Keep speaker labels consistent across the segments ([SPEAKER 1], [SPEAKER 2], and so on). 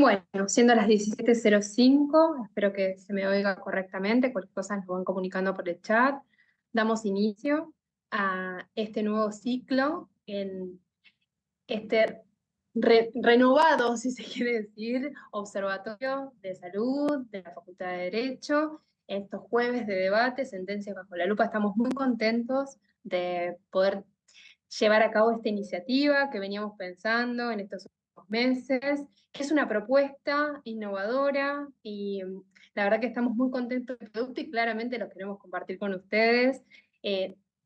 [SPEAKER 1] Bueno, siendo las 17:05, espero que se me oiga correctamente, cualquier cosa nos van comunicando por el chat. Damos inicio a este nuevo ciclo en este renovado, si se quiere decir, Observatorio de Salud de la Facultad de Derecho. Estos jueves de debate, Sentencias bajo la lupa, estamos muy contentos de poder llevar a cabo esta iniciativa que veníamos pensando en estos últimos meses, que es una propuesta innovadora y la verdad que estamos muy contentos del producto y claramente lo queremos compartir con ustedes.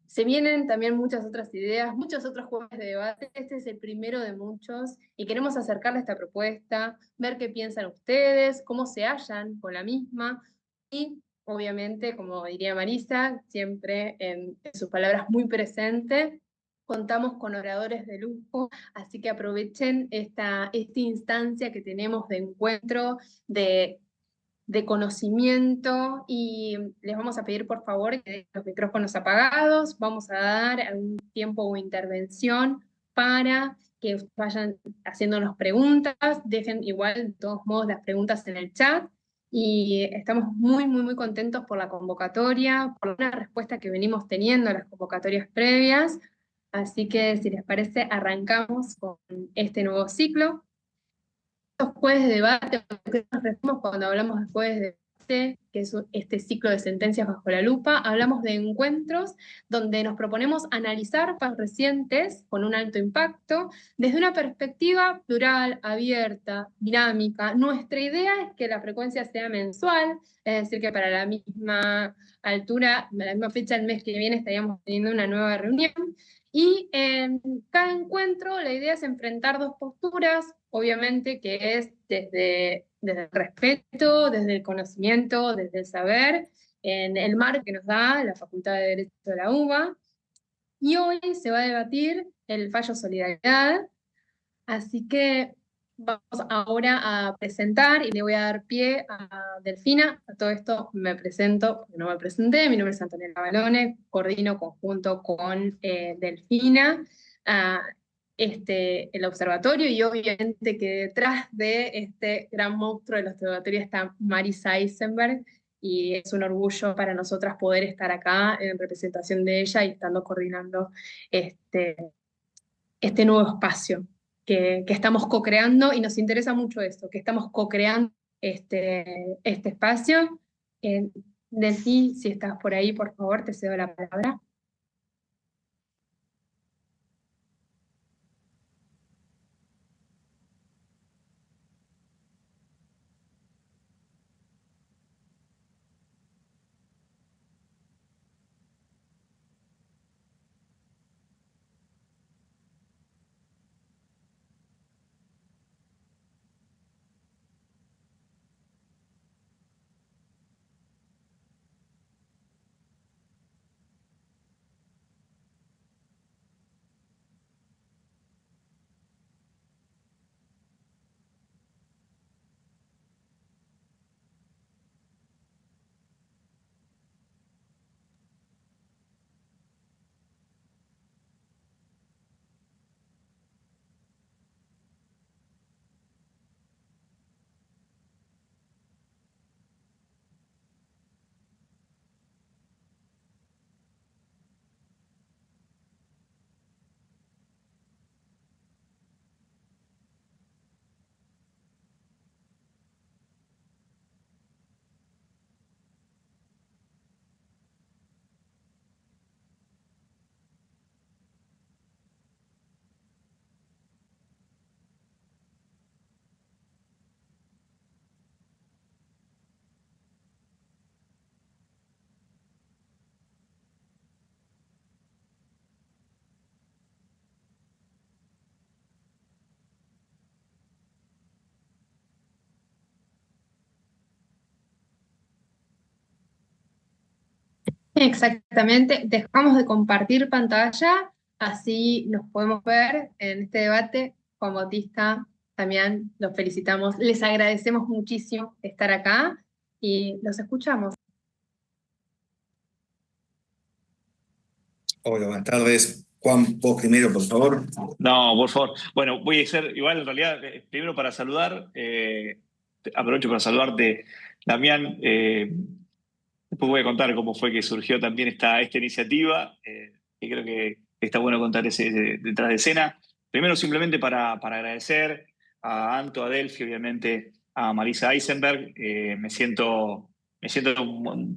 [SPEAKER 1] Se vienen también muchas otras ideas, muchos otros juegos de debate. Este es el primero de muchos y queremos acercarle esta propuesta, ver qué piensan ustedes, cómo se hallan con la misma y obviamente, como diría Marisa, siempre en sus palabras muy presente, contamos con oradores de lujo, así que aprovechen esta instancia que tenemos de encuentro, de conocimiento, y les vamos a pedir por favor que dejen los micrófonos apagados. Vamos a dar algún tiempo o intervención para que vayan haciéndonos preguntas. Dejen igual de todos modos las preguntas en el chat. Y estamos muy contentos por la convocatoria, por la respuesta que venimos teniendo a las convocatorias previas. Así que, si les parece, arrancamos con este nuevo ciclo. Los jueves de debate, ¿qué nos referimos cuando hablamos de jueves de debate? Que es este ciclo de sentencias bajo la lupa. Hablamos de encuentros donde nos proponemos analizar casos recientes con un alto impacto desde una perspectiva plural, abierta, dinámica. Nuestra idea es que la frecuencia sea mensual, es decir, que para la misma altura, a la misma fecha del mes que viene estaríamos teniendo una nueva reunión. Y en cada encuentro la idea es enfrentar dos posturas, obviamente que es desde el respeto, desde el conocimiento, desde el saber, en el marco que nos da la Facultad de Derecho de la UBA. Y hoy se va a debatir el fallo Solidaridad, así que vamos ahora a presentar y le voy a dar pie a Delfina. A todo esto me presento, porque no me presenté, mi nombre es Antonella Balone, coordino conjunto con Delfina el observatorio, y obviamente que detrás de este gran monstruo del observatorio está Marisa Eisenberg, y es un orgullo para nosotras poder estar acá en representación de ella y estando coordinando este nuevo espacio que estamos co-creando, y nos interesa mucho esto, que estamos co-creando este espacio. Delphi, si estás por ahí, por favor, te cedo la palabra. Exactamente, dejamos de compartir pantalla, así nos podemos ver en este debate. Juan Bautista, también los felicitamos, les agradecemos muchísimo estar acá y los escuchamos.
[SPEAKER 2] Hola, buenas tardes. Juan, vos primero, por favor.
[SPEAKER 3] No, por favor. Bueno, voy a ser igual, en realidad, primero para saludar, aprovecho para saludarte, Damián. Después voy a contar cómo fue que surgió también esta iniciativa, que creo que está bueno contar ese detrás de escena. Primero, simplemente para agradecer a Anto, a Delphi, obviamente, a Marisa Eisenberg. Me siento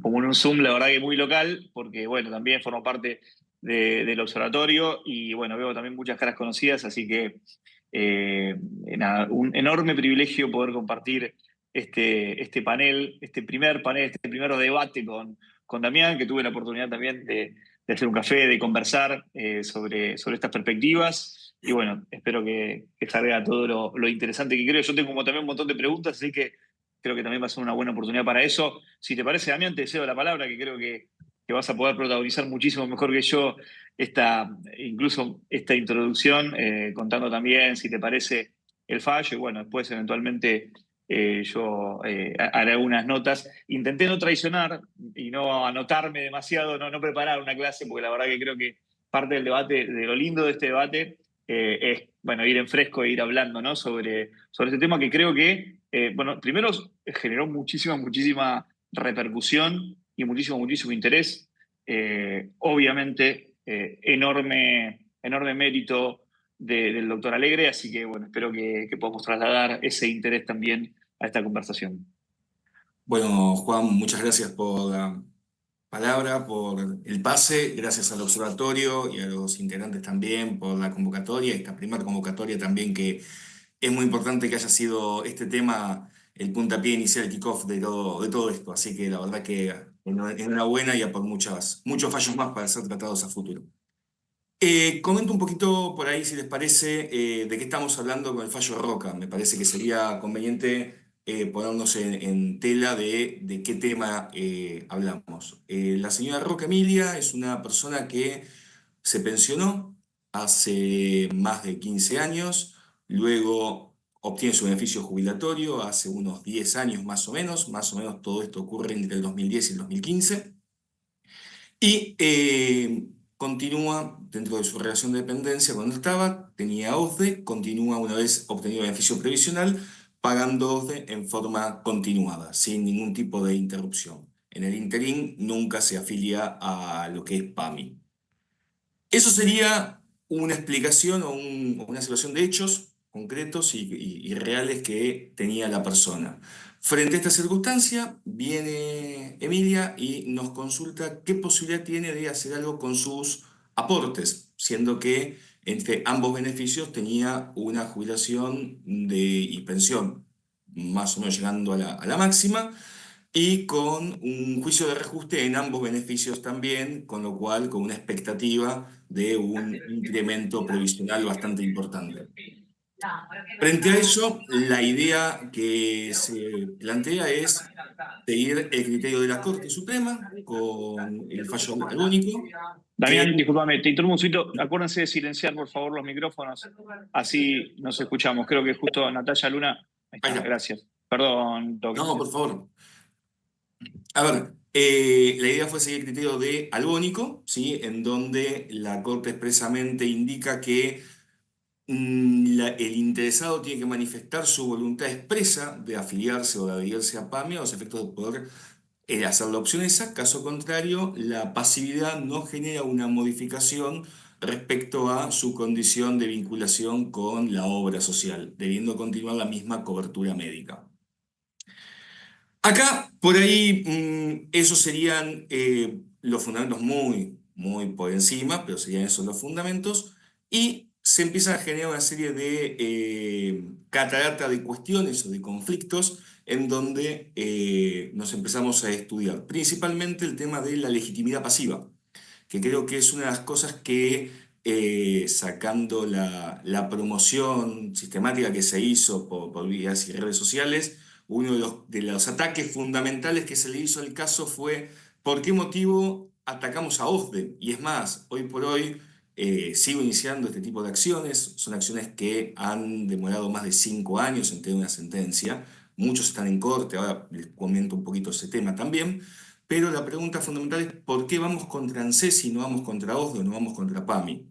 [SPEAKER 3] como en un Zoom, la verdad que muy local, porque bueno, también formo parte del observatorio y bueno, veo también muchas caras conocidas, así que eh, nada, un enorme privilegio poder compartir este panel, este primer panel, este primer debate con Damián, que tuve la oportunidad también de hacer un café, de conversar sobre estas perspectivas. Y bueno, espero que salga todo lo interesante que creo. Yo tengo como también un montón de preguntas, así que creo que también va a ser una buena oportunidad para eso. Si te parece, Damián, te cedo la palabra, que creo que vas a poder protagonizar muchísimo mejor que yo incluso esta introducción, contando también, si te parece, el fallo, y bueno, después eventualmente yo haré algunas notas. Intenté no traicionar y no anotarme demasiado, no preparar una clase, porque la verdad que creo que parte del debate, de lo lindo de este debate, es bueno, ir en fresco e ir hablando, ¿no? sobre este tema que creo que, bueno, primero generó muchísima repercusión y muchísimo interés. Obviamente, enorme mérito del doctor Alegre, así que bueno, espero que podamos trasladar ese interés también a esta conversación.
[SPEAKER 2] Bueno, Juan, muchas gracias por la palabra, por el pase, gracias al observatorio y a los integrantes también por la convocatoria, esta primera convocatoria también que es muy importante que haya sido este tema el puntapié inicial, el kickoff de todo esto, así que la verdad que enhorabuena y a por muchos fallos más para ser tratados a futuro. Comento un poquito por ahí, si les parece, de qué estamos hablando con el fallo Roca. Me parece que sería conveniente ponernos en tela de qué tema hablamos. La señora Roca Emilia es una persona que se pensionó hace más de 15 años, luego obtiene su beneficio jubilatorio hace unos 10 años más o menos todo esto ocurre entre el 2010 y el 2015. Y continúa dentro de su relación de dependencia cuando estaba, tenía OSDE, continúa una vez obtenido beneficio previsional, pagando OSDE en forma continuada, sin ningún tipo de interrupción. En el interín nunca se afilia a lo que es PAMI. Eso sería una explicación o una situación de hechos concretos y reales que tenía la persona. Frente a esta circunstancia, viene Emilia y nos consulta qué posibilidad tiene de hacer algo con sus aportes, siendo que entre ambos beneficios tenía una jubilación y pensión más o menos llegando a la máxima y con un juicio de reajuste en ambos beneficios también, con lo cual con una expectativa de un incremento previsional bastante importante. Frente a eso, la idea que se plantea es seguir el criterio de la Corte Suprema con el fallo agónico,
[SPEAKER 3] Damián,
[SPEAKER 2] que...
[SPEAKER 3] discúlpame, te interrumpo un poquito. Acuérdense de silenciar, por favor, los micrófonos, así nos escuchamos. Creo que justo Natalia Luna. Ahí
[SPEAKER 2] Ahí
[SPEAKER 3] está,
[SPEAKER 2] está.
[SPEAKER 3] gracias. Perdón, Toque.
[SPEAKER 2] No, por favor. A ver, la idea fue seguir el criterio de agónico, ¿sí? En donde la Corte expresamente indica que el interesado tiene que manifestar su voluntad expresa de afiliarse o de adherirse a PAMI a los efectos de poder hacer la opción esa. Caso contrario, la pasividad no genera una modificación respecto a su condición de vinculación con la obra social, debiendo continuar la misma cobertura médica. Acá, por ahí, esos serían los fundamentos muy por encima, pero serían esos los fundamentos, y se empieza a generar una serie de catarata de cuestiones o de conflictos en donde nos empezamos a estudiar, principalmente el tema de la legitimidad pasiva, que creo que es una de las cosas que, sacando la promoción sistemática que se hizo por vías y redes sociales, uno de los ataques fundamentales que se le hizo al caso fue ¿por qué motivo atacamos a OSDE? Y es más, hoy por hoy sigo iniciando este tipo de acciones, son acciones que han demorado más de 5 años en tener una sentencia, muchos están en corte, ahora les comento un poquito ese tema también. Pero la pregunta fundamental es ¿por qué vamos contra ANSES y no vamos contra OSDE o no vamos contra PAMI?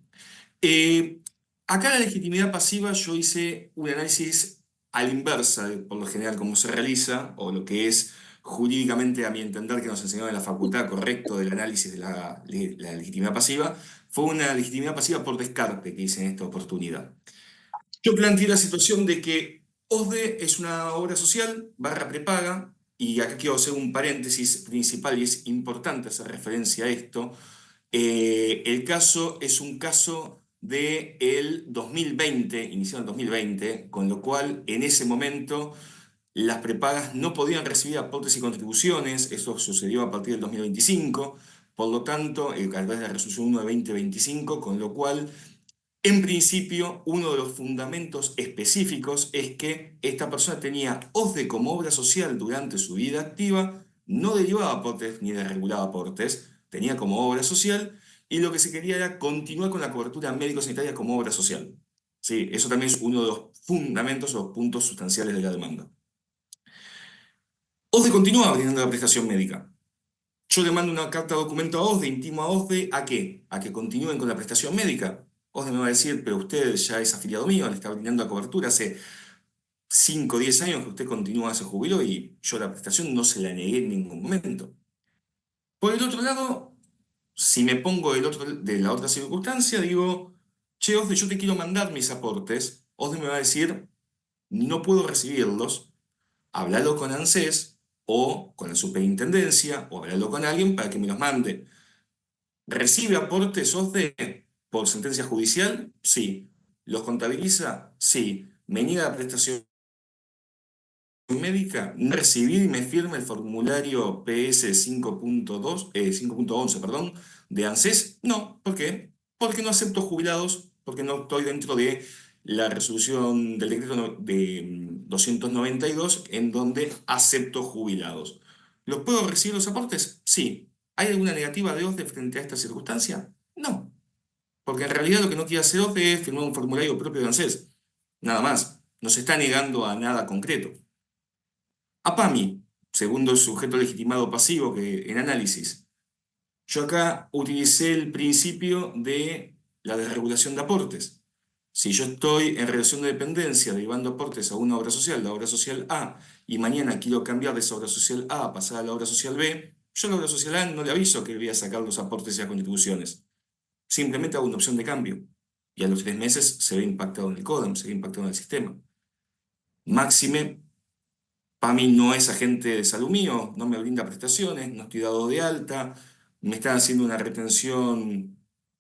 [SPEAKER 2] Eh, Acá la legitimidad pasiva yo hice un análisis a la inversa, por lo general, cómo se realiza, o lo que es jurídicamente, a mi entender, que nos enseñaron en la facultad, correcto del análisis de la legitimidad pasiva. Fue una legitimidad pasiva por descarte que hice en esta oportunidad. Yo planteé la situación de que OSDE es una obra social, barra prepaga, y acá quiero hacer un paréntesis principal y es importante hacer referencia a esto. El caso es un caso del 2020, iniciado en 2020, con lo cual en ese momento las prepagas no podían recibir aportes y contribuciones, eso sucedió a partir del 2025, por lo tanto, a través de la resolución 1 de 2025, con lo cual en principio, uno de los fundamentos específicos es que esta persona tenía OSDE como obra social durante su vida activa, no derivaba aportes ni desregulaba aportes, tenía como obra social y lo que se quería era continuar con la cobertura médico-sanitaria como obra social. Sí, eso también es uno de los fundamentos o puntos sustanciales de la demanda. OSDE continúa brindando la prestación médica. Yo le mando una carta documento a OSDE, intimo a OSDE, ¿a qué? A que continúen con la prestación médica. OSDE me va a decir, pero usted ya es afiliado mío, le está brindando la cobertura hace 5 o 10 años que usted continúa, se jubiló y yo la prestación no se la negué en ningún momento. Por el otro lado, si me pongo de la otra circunstancia, digo, che, OSDE, yo te quiero mandar mis aportes. OSDE me va a decir, no puedo recibirlos, háblalo con ANSES o con la superintendencia o háblalo con alguien para que me los mande. ¿Recibe aportes OSDE por sentencia judicial? Sí. ¿Los contabiliza? Sí. ¿Me niega la prestación médica? No recibí y me firma el formulario PS 5.11, perdón, de ANSES. No. ¿Por qué? Porque no acepto jubilados, porque no estoy dentro de la resolución del decreto de 292, en donde acepto jubilados. ¿Los puedo recibir los aportes? Sí. ¿Hay alguna negativa de OSDE frente a esta circunstancia? No. Porque en realidad lo que no quiere hacer OSDE es firmar un formulario propio de ANSES. Nada más. No se está negando a nada concreto. APAMI, segundo sujeto legitimado pasivo que en análisis. Yo acá utilicé el principio de la desregulación de aportes. Si yo estoy en relación de dependencia derivando aportes a una obra social, la obra social A, y mañana quiero cambiar de esa obra social A a pasar a la obra social B, yo a la obra social A no le aviso que voy a sacar los aportes y las contribuciones. Simplemente hago una opción de cambio. Y a los 3 meses se ve impactado en el CODEM, se ve impactado en el sistema. Máxime, PAMI no es agente de salud mío, no me brinda prestaciones, no estoy dado de alta, me están haciendo una retención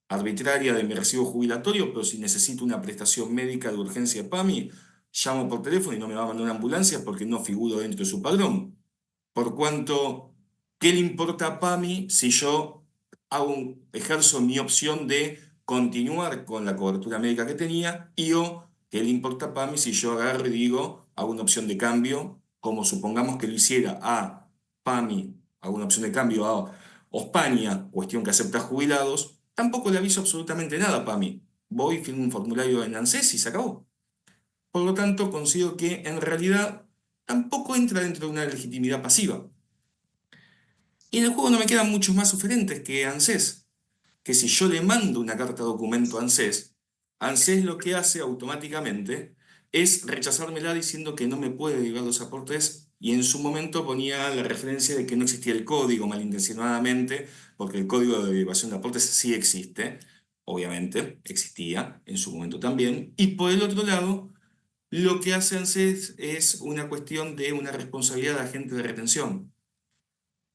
[SPEAKER 2] arbitraria de mi recibo jubilatorio, pero si necesito una prestación médica de urgencia PAMI, llamo por teléfono y no me va a mandar una ambulancia porque no figuro dentro de su padrón. Por cuanto, ¿qué le importa a PAMI si yo ejerzo mi opción de continuar con la cobertura médica que tenía o qué le importa a PAMI si yo agarro y digo, hago una opción de cambio, como supongamos que lo hiciera a PAMI, hago una opción de cambio a Ospaña, cuestión que acepta jubilados, tampoco le aviso absolutamente nada a PAMI. Voy, firmo un formulario en ANSES y se acabó. Por lo tanto, considero que en realidad tampoco entra dentro de una legitimidad pasiva. Y en el juego no me quedan muchos más oferentes que ANSES, que si yo le mando una carta documento a ANSES, ANSES lo que hace automáticamente es rechazármela diciendo que no me puede derivar los aportes y en su momento ponía la referencia de que no existía el código malintencionadamente, porque el código de derivación de aportes sí existe, obviamente, existía en su momento también, y por el otro lado, lo que hace ANSES es una cuestión de una responsabilidad de agente de retención.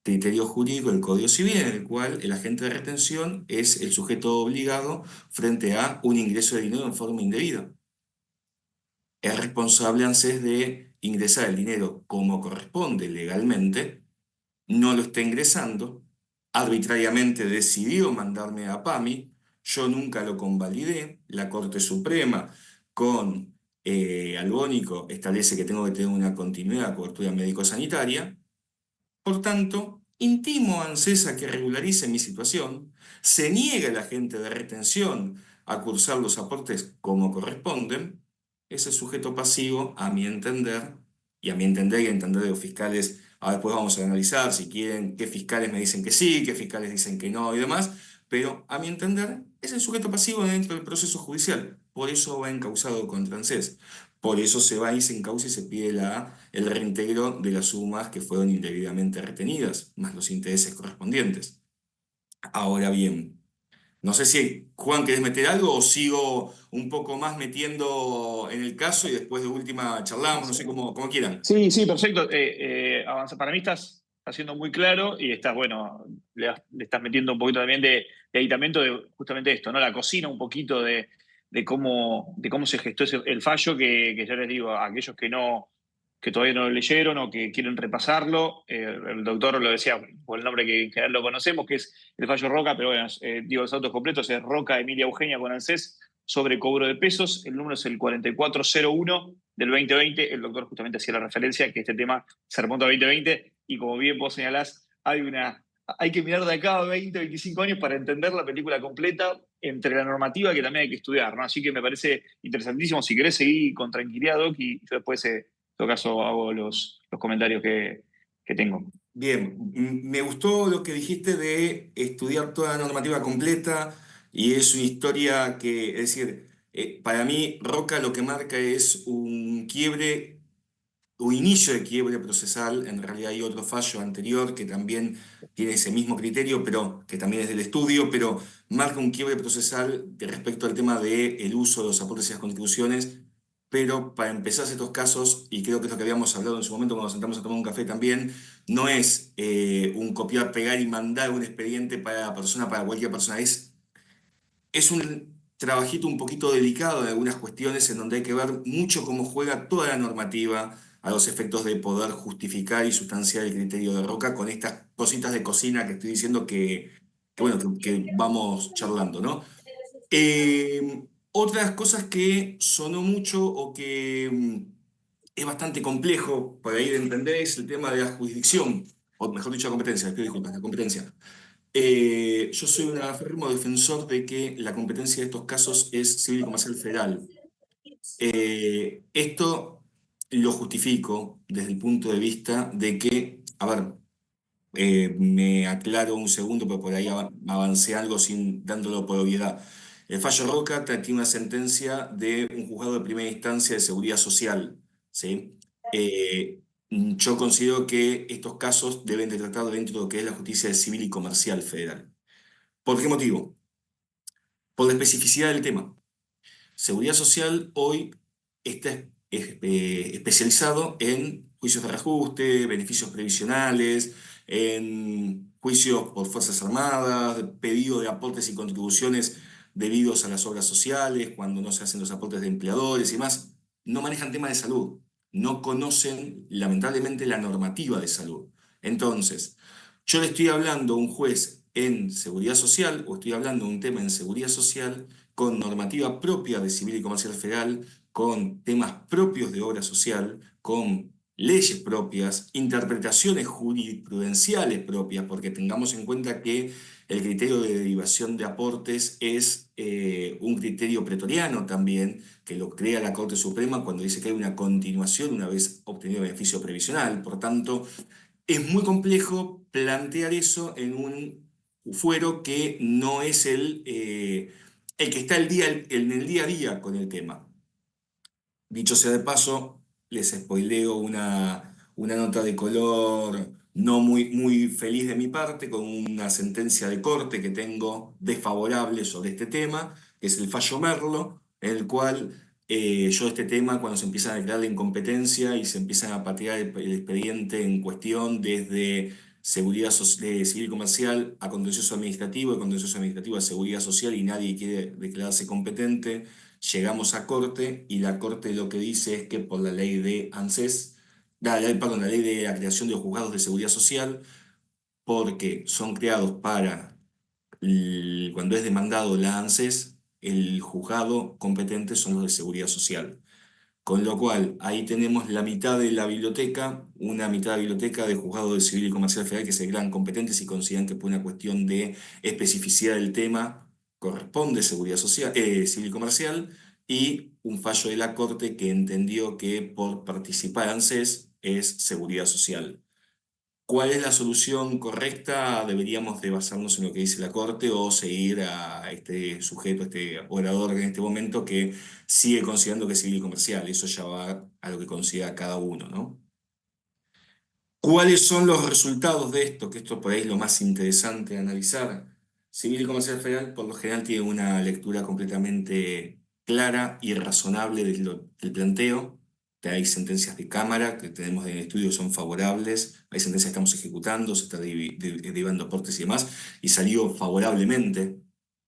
[SPEAKER 2] Criterio jurídico del Código Civil, en el cual el agente de retención es el sujeto obligado frente a un ingreso de dinero en forma indebida. Es responsable ANSES de ingresar el dinero como corresponde legalmente, no lo está ingresando, arbitrariamente decidió mandarme a PAMI, yo nunca lo convalidé, la Corte Suprema con Albónico establece que tengo que tener una continuidad de cobertura médico-sanitaria. Por tanto, intimo a ANSES a que regularice mi situación, se niega el agente de retención a cursar los aportes como corresponden, ese sujeto pasivo, a mi entender, y a mi entender y a entender de los fiscales, después vamos a analizar si quieren, qué fiscales me dicen que sí, qué fiscales dicen que no y demás, pero a mi entender es el sujeto pasivo dentro del proceso judicial. Por eso va encausado contra ANSES. Por eso se va y se encausa y se pide el reintegro de las sumas que fueron indebidamente retenidas, más los intereses correspondientes. Ahora bien, no sé si, Juan, ¿querés meter algo o sigo un poco más metiendo en el caso y después de última charlamos? No sé cómo quieran.
[SPEAKER 3] Sí, sí, perfecto. Avanza. Para mí estás siendo muy claro y estás, bueno, le estás metiendo un poquito también de aditamento de justamente esto, ¿no? La cocina un poquito de cómo se gestó el fallo, que ya les digo, a aquellos que todavía no lo leyeron o que quieren repasarlo, el doctor lo decía por el nombre que en general lo conocemos, que es el fallo Roca, pero bueno, digo los autos completos, es Roca Emilia Eugenia con ANSES sobre cobro de pesos. El número es el 4401 del 2020. El doctor justamente hacía la referencia que este tema se remonta a 2020 y como bien vos señalás, hay que mirar de acá a 20, 25 años para entender la película completa entre la normativa que también hay que estudiar, ¿no? Así que me parece interesantísimo. Si querés seguir con tranquilidad, Doc, y yo después, en todo caso, hago los comentarios que tengo.
[SPEAKER 2] Bien, me gustó lo que dijiste de estudiar toda la normativa completa y es una historia que, es decir, para mí Roca lo que marca es un quiebre, un inicio de quiebre procesal. En realidad hay otro fallo anterior que también tiene ese mismo criterio, pero que también es del estudio, pero marca un quiebre procesal respecto al tema del uso de los aportes y las contribuciones. Pero para empezar estos casos, y creo que es lo que habíamos hablado en su momento cuando nos sentamos a tomar un café también, no es un copiar, pegar y mandar un expediente para la persona, para cualquier persona, es un trabajito un poquito delicado en algunas cuestiones en donde hay que ver mucho cómo juega toda la normativa a los efectos de poder justificar y sustanciar el criterio de Roca con estas cositas de cocina que estoy diciendo bueno, que vamos charlando, ¿no? Otras cosas que sonó mucho o que es bastante complejo por ahí de entender es el tema de la jurisdicción, o mejor dicho, la competencia, pido disculpas, la competencia. Yo soy un aférrimo defensor de que la competencia de estos casos es civil y comercial federal. Esto lo justifico desde el punto de vista de que, a ver, me aclaro un segundo, pero por ahí avancé algo sin dándolo por obviedad. El fallo Roca tiene una sentencia de un juzgado de primera instancia de seguridad social, ¿sí? Yo considero que estos casos deben de tratar dentro de lo que es la justicia civil y comercial federal. ¿Por qué motivo? Por la especificidad del tema. Seguridad social hoy está especializado en juicios de reajuste, beneficios previsionales, en juicios por Fuerzas Armadas, pedido de aportes y contribuciones debidos a las obras sociales, cuando no se hacen los aportes de empleadores y más. No manejan temas de salud, no conocen lamentablemente la normativa de salud. Entonces, yo le estoy hablando a un juez en seguridad social o estoy hablando de un tema en seguridad social con normativa propia de civil y comercial federal, con temas propios de obra social, con leyes propias, interpretaciones jurisprudenciales propias, porque tengamos en cuenta que el criterio de derivación de aportes es un criterio pretoriano también, que lo crea la Corte Suprema cuando dice que hay una continuación una vez obtenido beneficio previsional. Por tanto, es muy complejo plantear eso en un fuero que no es el que está en el día a día con el tema. Dicho sea de paso, les spoileo una nota de color no muy feliz de mi parte, con una sentencia de corte que tengo desfavorable sobre este tema, que es el fallo Merlo, en el cual yo este tema, cuando se empiezan a declarar la incompetencia y se empiezan a patear el expediente en cuestión desde seguridad civil y comercial a contencioso administrativo, de contencioso administrativo a seguridad social y nadie quiere declararse competente. Llegamos a corte y la corte lo que dice es que por la ley de ANSES, perdón, la ley de la creación de los juzgados de seguridad social, porque son creados para, cuando es demandado la ANSES, el juzgado competente son los de seguridad social. Con lo cual, ahí tenemos la mitad de la biblioteca, una mitad de la biblioteca de juzgado de civil y comercial federal que se declaran competentes y consideran que por una cuestión de especificidad del tema corresponde seguridad social, civil y comercial, y un fallo de la Corte que entendió que por participar ANSES es seguridad social. ¿Cuál es la solución correcta? ¿Deberíamos de basarnos en lo que dice la Corte o seguir a este sujeto, este orador en este momento que sigue considerando que es civil y comercial? Eso ya va a lo que considera cada uno, ¿no? ¿Cuáles son los resultados de esto? Que esto por ahí es lo más interesante de analizar. Civil y Comercial Federal por lo general tiene una lectura completamente clara y razonable del planteo. Hay sentencias de Cámara que tenemos en el estudio que son favorables, hay sentencias que estamos ejecutando, se está derivando aportes y demás, y salió favorablemente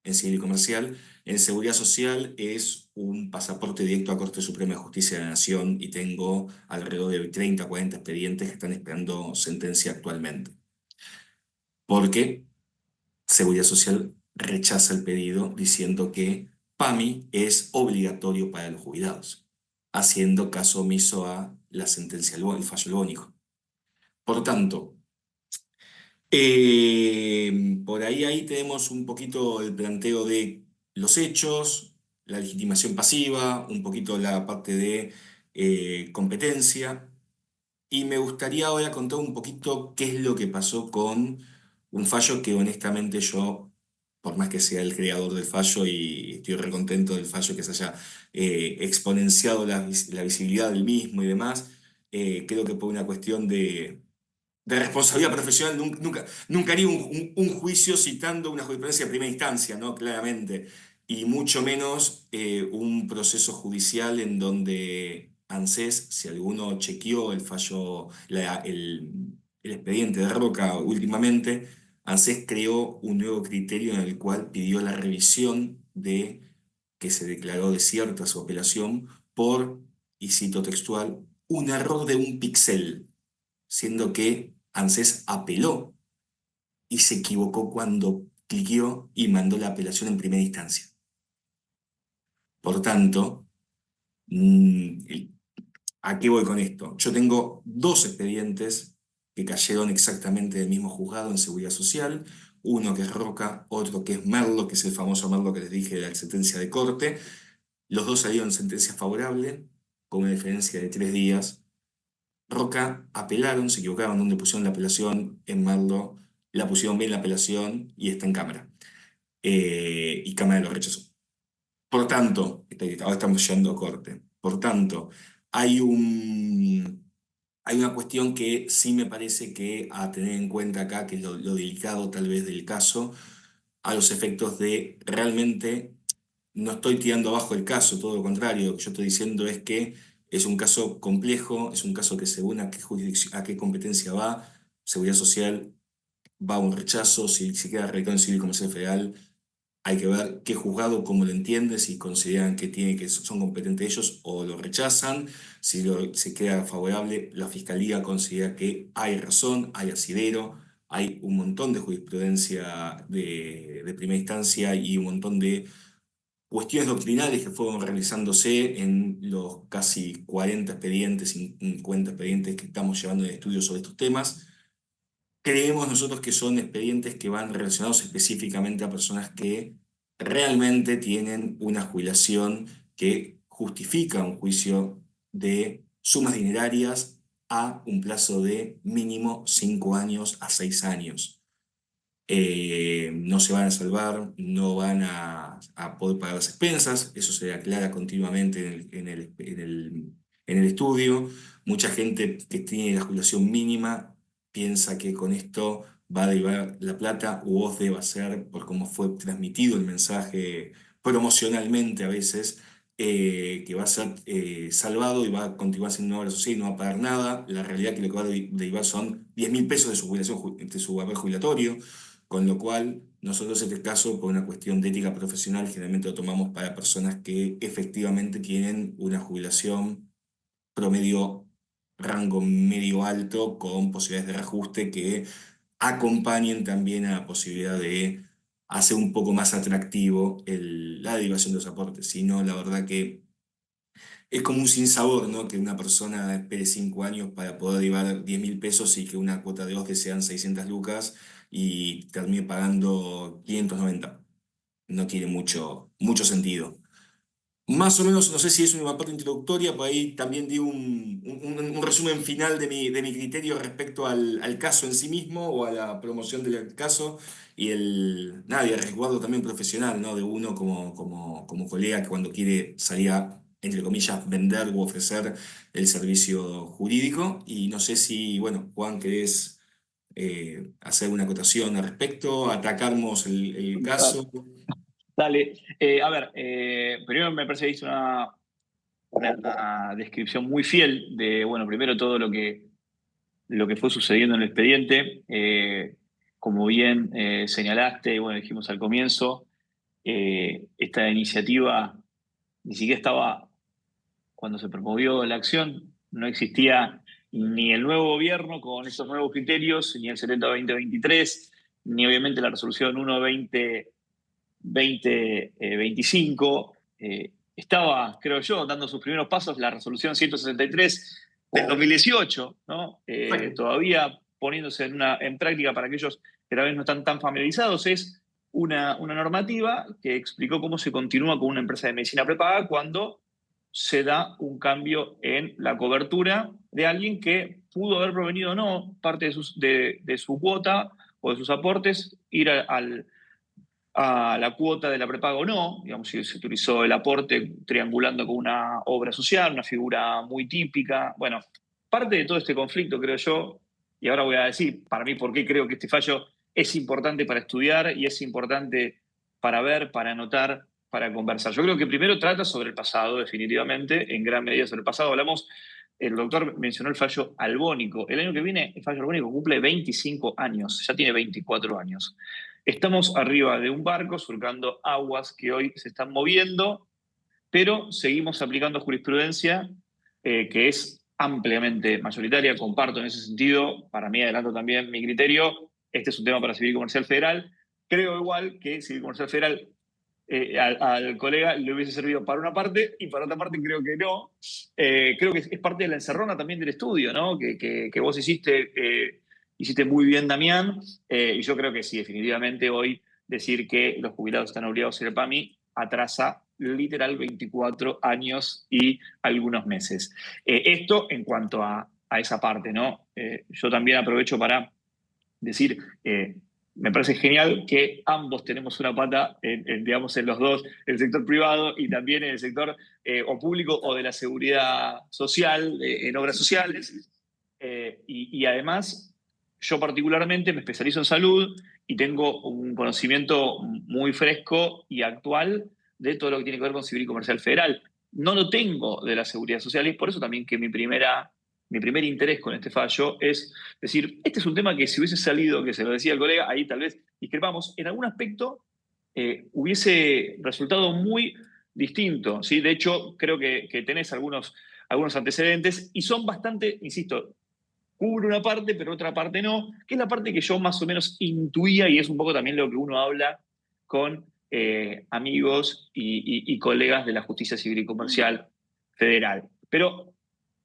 [SPEAKER 2] en Civil y Comercial. En Seguridad Social es un pasaporte directo a Corte Suprema de Justicia de la Nación y tengo alrededor de 30, 40 expedientes que están esperando sentencia actualmente. Porque Seguridad Social rechaza el pedido diciendo que PAMI es obligatorio para los jubilados, haciendo caso omiso a la sentencia, el fallo albónico. Por tanto, por ahí tenemos un poquito el planteo de los hechos, la legitimación pasiva, un poquito la parte de competencia. Y me gustaría ahora contar un poquito qué es lo que pasó con un fallo que honestamente yo, por más que sea el creador del fallo y estoy recontento del fallo que se haya exponenciado la visibilidad del mismo y demás, creo que por una cuestión de responsabilidad profesional, nunca haría un juicio citando una jurisprudencia de primera instancia, ¿no? Claramente. Y mucho menos un proceso judicial en donde ANSES, si alguno chequeó el fallo, el expediente de Roca últimamente, ANSES creó un nuevo criterio en el cual pidió la revisión de que se declaró desierta su apelación por, y cito textual, un error de un píxel, siendo que ANSES apeló y se equivocó cuando cliqueó y mandó la apelación en primera instancia. Por tanto, ¿a qué voy con esto? Yo tengo dos expedientes que cayeron exactamente del mismo juzgado en Seguridad Social, uno que es Roca, otro que es Merlo, que es el famoso Merlo que les dije de la sentencia de corte. Los dos salieron sentencia favorable, con una diferencia de 3 días. Roca apelaron, se equivocaron donde pusieron la apelación, en Merlo la pusieron bien la apelación y está en Cámara. Y Cámara lo rechazó. Por tanto, ahora estamos yendo a corte. Por tanto, hay hay una cuestión que sí me parece que a tener en cuenta acá, que es lo delicado tal vez del caso, a los efectos de realmente no estoy tirando abajo el caso, todo lo contrario, lo que yo estoy diciendo es que es un caso complejo, es un caso que según a a qué competencia va, Seguridad Social va a un rechazo, si se queda radicado en Civil y Comercial Federal, hay que ver qué juzgado, cómo lo entiende, si consideran que son competentes ellos o lo rechazan, si se queda favorable, la Fiscalía considera que hay razón, hay asidero, hay un montón de jurisprudencia de primera instancia y un montón de cuestiones doctrinales que fueron realizándose en los casi 40 expedientes, 50 expedientes que estamos llevando en estudio sobre estos temas. Creemos nosotros que son expedientes que van relacionados específicamente a personas que realmente tienen una jubilación que justifica un juicio de sumas dinerarias a un plazo de mínimo 5 años a 6 años. No se van a salvar, no van a poder pagar las expensas, eso se aclara continuamente en el estudio. Mucha gente que tiene la jubilación mínima piensa que con esto va a derivar la plata, u OSDE va a ser, por cómo fue transmitido el mensaje promocionalmente a veces, que va a ser salvado y va a continuar siendo una obra social y no va a pagar nada. La realidad es que lo que va a derivar son 10.000 pesos de su jubilación, de su haber jubilatorio, con lo cual nosotros en este caso, por una cuestión de ética profesional, generalmente lo tomamos para personas que efectivamente tienen una jubilación promedio, rango medio alto, con posibilidades de reajuste que acompañen también a la posibilidad de hacer un poco más atractivo la derivación de los aportes. Si no, la verdad que es como un sinsabor, ¿no? Que una persona espere 5 años para poder derivar 10.000 pesos y que una cuota de OSDE sean 600 lucas y termine pagando 590. No tiene mucho sentido. Más o menos, no sé si es una parte introductoria, por ahí también di un resumen final de mi criterio respecto al caso en sí mismo o a la promoción del caso y nada, y el resguardo también profesional, ¿no? De uno como colega que cuando quiere salir a, entre comillas, vender u ofrecer el servicio jurídico. Y no sé si, bueno, Juan, querés hacer una acotación al respecto, atacarnos el caso.
[SPEAKER 3] Dale. A ver, primero me parece que hizo una descripción muy fiel de, bueno, primero todo lo que fue sucediendo en el expediente. Como bien señalaste, y bueno, dijimos al comienzo, esta iniciativa ni siquiera estaba cuando se promovió la acción, no existía ni el nuevo gobierno con esos nuevos criterios, ni el 70-2023, ni obviamente la resolución 1-20-2025. Estaba, creo yo, dando sus primeros pasos la resolución 163 del 2018, ¿no? Todavía poniéndose en práctica para aquellos que tal vez no están tan familiarizados, es una normativa que explicó cómo se continúa con una empresa de medicina prepaga cuando se da un cambio en la cobertura de alguien que pudo haber provenido o no parte de su cuota o de sus aportes, ir a la cuota de la prepaga o no, digamos, si se utilizó el aporte triangulando con una obra social, una figura muy típica. Bueno, parte de todo este conflicto, creo yo, y ahora voy a decir para mí por qué creo que este fallo es importante para estudiar y es importante para ver, para anotar, para conversar. Yo creo que primero trata sobre el pasado, definitivamente, en gran medida sobre el pasado. Hablamos, el doctor mencionó el fallo albónico. El año que viene el fallo albónico cumple 25 años, ya tiene 24 años. Estamos arriba de un barco surcando aguas que hoy se están moviendo, pero seguimos aplicando jurisprudencia que es ampliamente mayoritaria. Comparto en ese sentido, para mí adelanto también mi criterio, este es un tema para Civil y Comercial Federal. Creo igual que Civil y Comercial Federal al colega le hubiese servido para una parte y para otra parte creo que no. Creo que es parte de la encerrona también del estudio, ¿no? Que vos hiciste muy bien, Damián, y yo creo que sí, definitivamente hoy decir que los jubilados están obligados a ir al PAMI atrasa literal 24 años y algunos meses. Esto en cuanto a esa parte, ¿no? Yo también aprovecho para decir, me parece genial que ambos tenemos una pata, digamos, en los dos, el sector privado y también en el sector o público o de la seguridad social, en obras sociales. Y además, yo particularmente me especializo en salud y tengo un conocimiento muy fresco y actual de todo lo que tiene que ver con Civil y Comercial Federal. No lo tengo de la seguridad social y es por eso también que mi primer interés con este fallo es decir, este es un tema que si hubiese salido, que se lo decía el colega, ahí tal vez discrepamos, en algún aspecto hubiese resultado muy distinto, ¿sí? De hecho, creo que tenés algunos antecedentes y son bastante, insisto, cubre una parte, pero otra parte no, que es la parte que yo más o menos intuía y es un poco también lo que uno habla con amigos y colegas de la Justicia Civil y Comercial Federal. Pero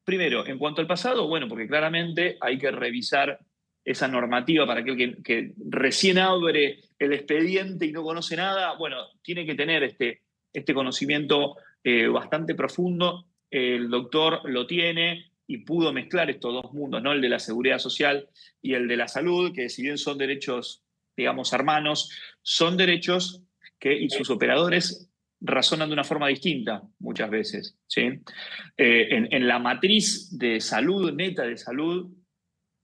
[SPEAKER 3] primero, en cuanto al pasado, bueno, porque claramente hay que revisar esa normativa para aquel que recién abre el expediente y no conoce nada, bueno, tiene que tener este conocimiento bastante profundo. El doctor lo tiene y pudo mezclar estos dos mundos, ¿no? El de la seguridad social y el de la salud, que si bien son derechos, digamos, hermanos, son derechos y sus operadores razonan de una forma distinta muchas veces, ¿sí? En la matriz de salud, neta de salud,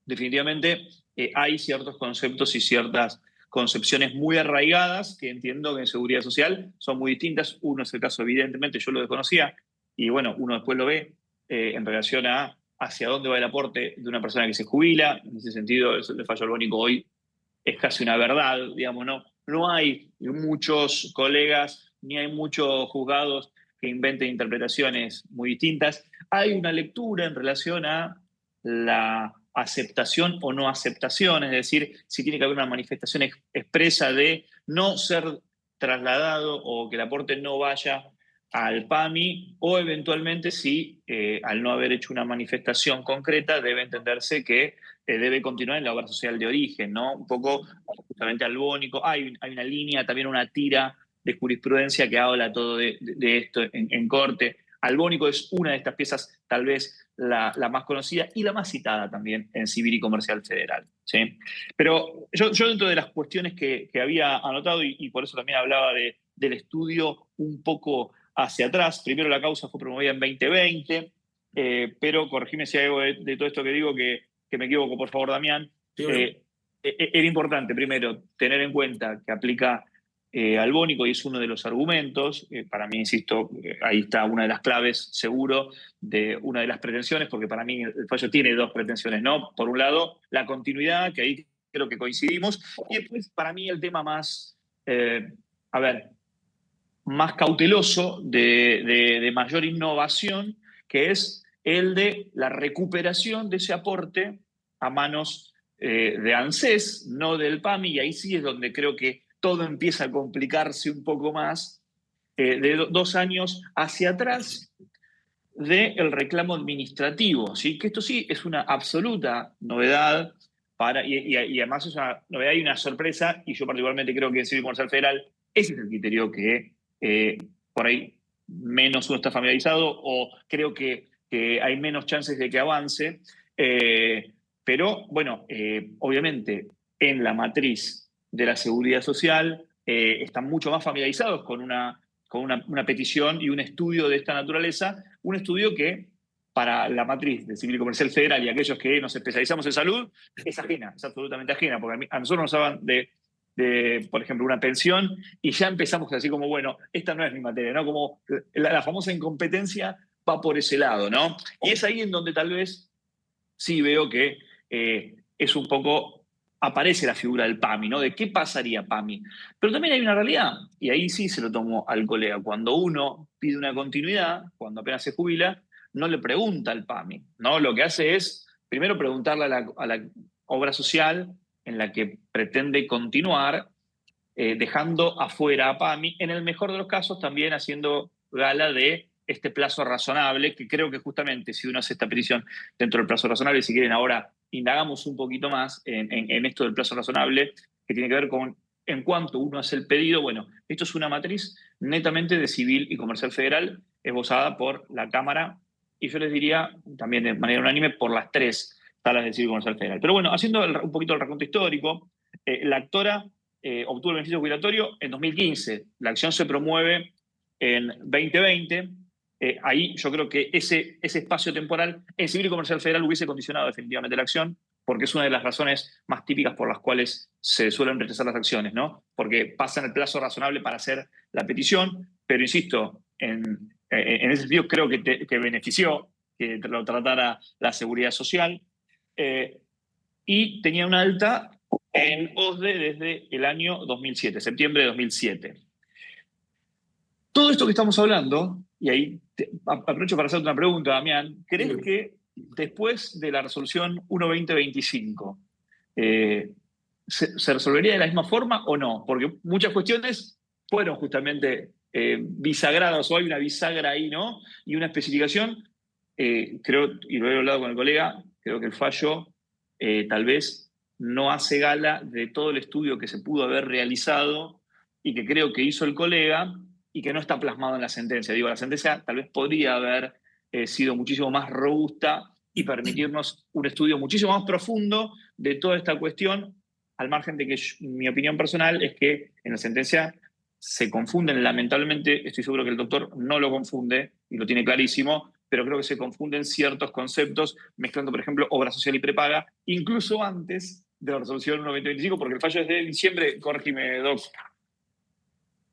[SPEAKER 3] definitivamente hay ciertos conceptos y ciertas concepciones muy arraigadas que entiendo que en seguridad social son muy distintas. Uno es el caso, evidentemente, yo lo desconocía, y bueno, uno después lo ve en relación a hacia dónde va el aporte de una persona que se jubila. En ese sentido, el fallo albónico hoy es casi una verdad, digamos, no hay muchos colegas ni hay muchos juzgados que inventen interpretaciones muy distintas. Hay una lectura en relación a la aceptación o no aceptación, es decir, si tiene que haber una manifestación expresa de no ser trasladado o que el aporte no vaya al PAMI, o eventualmente si al no haber hecho una manifestación concreta debe entenderse que debe continuar en la obra social de origen, ¿no? Un poco justamente albónico. Hay una línea, también una tira de jurisprudencia que habla todo de esto en corte. Albónico es una de estas piezas, tal vez la más conocida y la más citada también en Civil y Comercial Federal, ¿sí? Pero yo dentro de las cuestiones que había anotado, y por eso también hablaba del estudio un poco hacia atrás, primero la causa fue promovida en 2020, pero corregime si hay algo de todo esto que digo que me equivoco, por favor, Damián.
[SPEAKER 2] Sí, bueno.
[SPEAKER 3] Era importante, primero, tener en cuenta que aplica Albónico y es uno de los argumentos. Para mí, insisto, ahí está una de las claves, seguro, de una de las pretensiones, porque para mí el fallo tiene dos pretensiones, ¿no? Por un lado, la continuidad, que ahí creo que coincidimos, y después, para mí, el tema más, más cauteloso, de mayor innovación, que es el de la recuperación de ese aporte a manos de ANSES, no del PAMI, y ahí sí es donde creo que todo empieza a complicarse un poco más, de 2 años hacia atrás del reclamo administrativo, ¿sí? Que esto sí es una absoluta novedad, y además es una novedad y una sorpresa, y yo particularmente creo que en Civil y Comercial Federal ese es el criterio que por ahí menos uno está familiarizado, o creo que hay menos chances de que avance, pero bueno, obviamente en la matriz de la seguridad social están mucho más familiarizados con una petición y un estudio de esta naturaleza, un estudio que para la matriz de Civil y Comercial Federal y aquellos que nos especializamos en salud, es ajena, es absolutamente ajena, porque a nosotros nos hablan de, por ejemplo, una pensión, y ya empezamos así como, bueno, esta no es mi materia, ¿no? Como la famosa incompetencia va por ese lado, ¿no? Y es ahí en donde tal vez sí veo que es un poco, aparece la figura del PAMI, ¿no? De qué pasaría PAMI. Pero también hay una realidad, y ahí sí se lo tomo al colega. Cuando uno pide una continuidad, cuando apenas se jubila, no le pregunta al PAMI, ¿no? Lo que hace es, primero, preguntarle a la obra social en la que pretende continuar, dejando afuera a PAMI, en el mejor de los casos también haciendo gala de este plazo razonable, que creo que justamente si uno hace esta petición dentro del plazo razonable, si quieren ahora indagamos un poquito más en esto del plazo razonable, que tiene que ver con en cuanto uno hace el pedido. Bueno, esto es una matriz netamente de Civil y Comercial Federal, esbozada por la Cámara, y yo les diría también de manera unánime por las 3 salas de Civil y Comercial Federal. Pero bueno, haciendo un poquito el raconto histórico, la actora obtuvo el beneficio jubilatorio en 2015. La acción se promueve en 2020. Ahí yo creo que ese espacio temporal en Civil y Comercial Federal hubiese condicionado definitivamente la acción, porque es una de las razones más típicas por las cuales se suelen rechazar las acciones, ¿no? Porque pasan el plazo razonable para hacer la petición, pero insisto, en ese sentido creo que benefició que lo tratara la Seguridad Social, y tenía una alta en OSDE desde el año 2007, septiembre de 2007. Todo esto que estamos hablando, y ahí aprovecho para hacerte una pregunta, Damián, ¿crees que después de la resolución 1-2025 se resolvería de la misma forma o no? Porque muchas cuestiones fueron justamente bisagradas, o hay una bisagra ahí, ¿no? Y una especificación, creo, y lo he hablado con el colega, creo que el fallo tal vez no hace gala de todo el estudio que se pudo haber realizado y que creo que hizo el colega y que no está plasmado en la sentencia. Digo, la sentencia tal vez podría haber sido muchísimo más robusta y permitirnos un estudio muchísimo más profundo de toda esta cuestión, al margen de que mi opinión personal es que en la sentencia se confunden, lamentablemente, estoy seguro que el doctor no lo confunde y lo tiene clarísimo, pero creo que se confunden ciertos conceptos, mezclando, por ejemplo, obra social y prepaga, incluso antes de la resolución 1-2025, porque el fallo es de diciembre, corrígeme, Doc.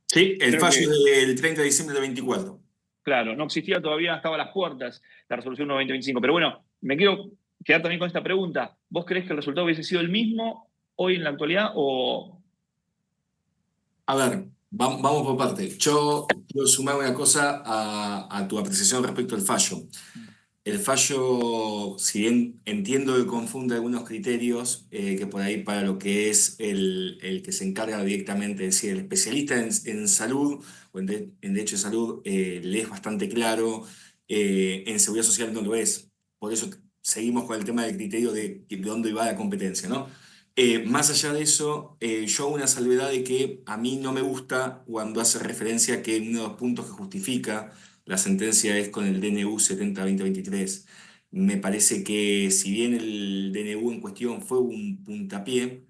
[SPEAKER 2] Sí, el fallo es del 30 de diciembre de 24.
[SPEAKER 3] Claro, no existía todavía, estaba a las puertas la resolución 1-2025. Pero bueno, me quiero quedar también con esta pregunta. ¿Vos creés que el resultado hubiese sido el mismo hoy en la actualidad o...?
[SPEAKER 2] A ver, vamos por parte. Yo quiero sumar una cosa a tu apreciación respecto al fallo. El fallo, si bien entiendo que confunde algunos criterios, que por ahí para lo que es el que se encarga directamente, es decir, el especialista en salud o en derecho de salud, le es bastante claro, en seguridad social no lo es. Por eso seguimos con el tema del criterio de dónde va la competencia, ¿no? Más allá de eso, yo hago una salvedad de que a mí no me gusta cuando hace referencia a que uno de los puntos que justifica la sentencia es con el DNU 70-2023. Me parece que si bien el DNU en cuestión fue un puntapié,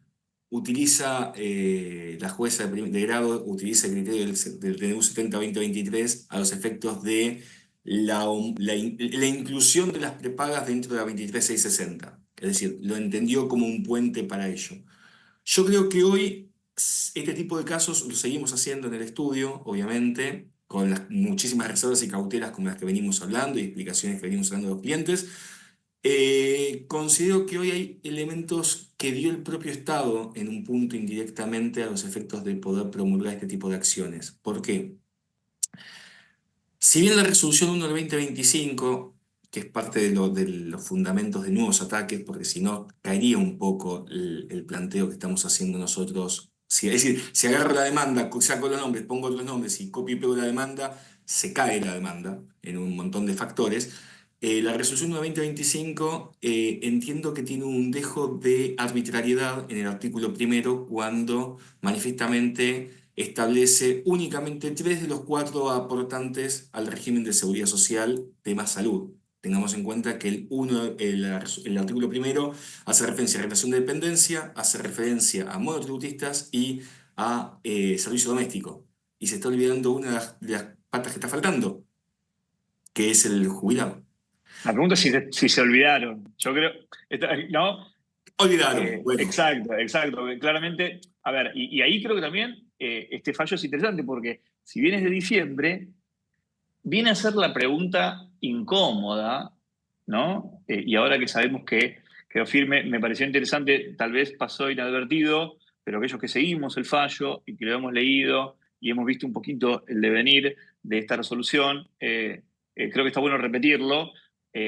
[SPEAKER 2] utiliza, la jueza de grado utiliza el criterio del DNU 70-2023 a los efectos de la inclusión de las prepagas dentro de la 23660. Es decir, lo entendió como un puente para ello. Yo creo que hoy este tipo de casos lo seguimos haciendo en el estudio, obviamente, con las muchísimas reservas y cautelas como las que venimos hablando y explicaciones que venimos dando a los clientes. Considero que hoy hay elementos que dio el propio Estado en un punto indirectamente a los efectos de poder promulgar este tipo de acciones. ¿Por qué? Si bien la resolución 1 del 2025, que es parte de los fundamentos de nuevos ataques, porque si no caería un poco el planteo que estamos haciendo nosotros. Es decir, si agarro la demanda, saco los nombres, pongo otros nombres y copio y pego la demanda, se cae la demanda en un montón de factores. La resolución 1 del 2025 entiendo que tiene un dejo de arbitrariedad en el artículo primero cuando manifiestamente establece únicamente 3 de los 4 aportantes al régimen de seguridad social, tema salud. Tengamos en cuenta que el artículo primero hace referencia a relación de dependencia, hace referencia a monotributistas y a servicio doméstico. Y se está olvidando una de las patas que está faltando, que es el jubilado.
[SPEAKER 3] La pregunta es si se olvidaron. Yo creo, ¿no?
[SPEAKER 2] Olvidaron. Bueno.
[SPEAKER 3] Exacto. Claramente, a ver, y ahí creo que también este fallo es interesante porque si bien es de diciembre, viene a ser la pregunta incómoda, ¿no? Y ahora que sabemos que quedó firme, me pareció interesante, tal vez pasó inadvertido, pero aquellos que seguimos el fallo y que lo hemos leído y hemos visto un poquito el devenir de esta resolución, creo que está bueno repetirlo.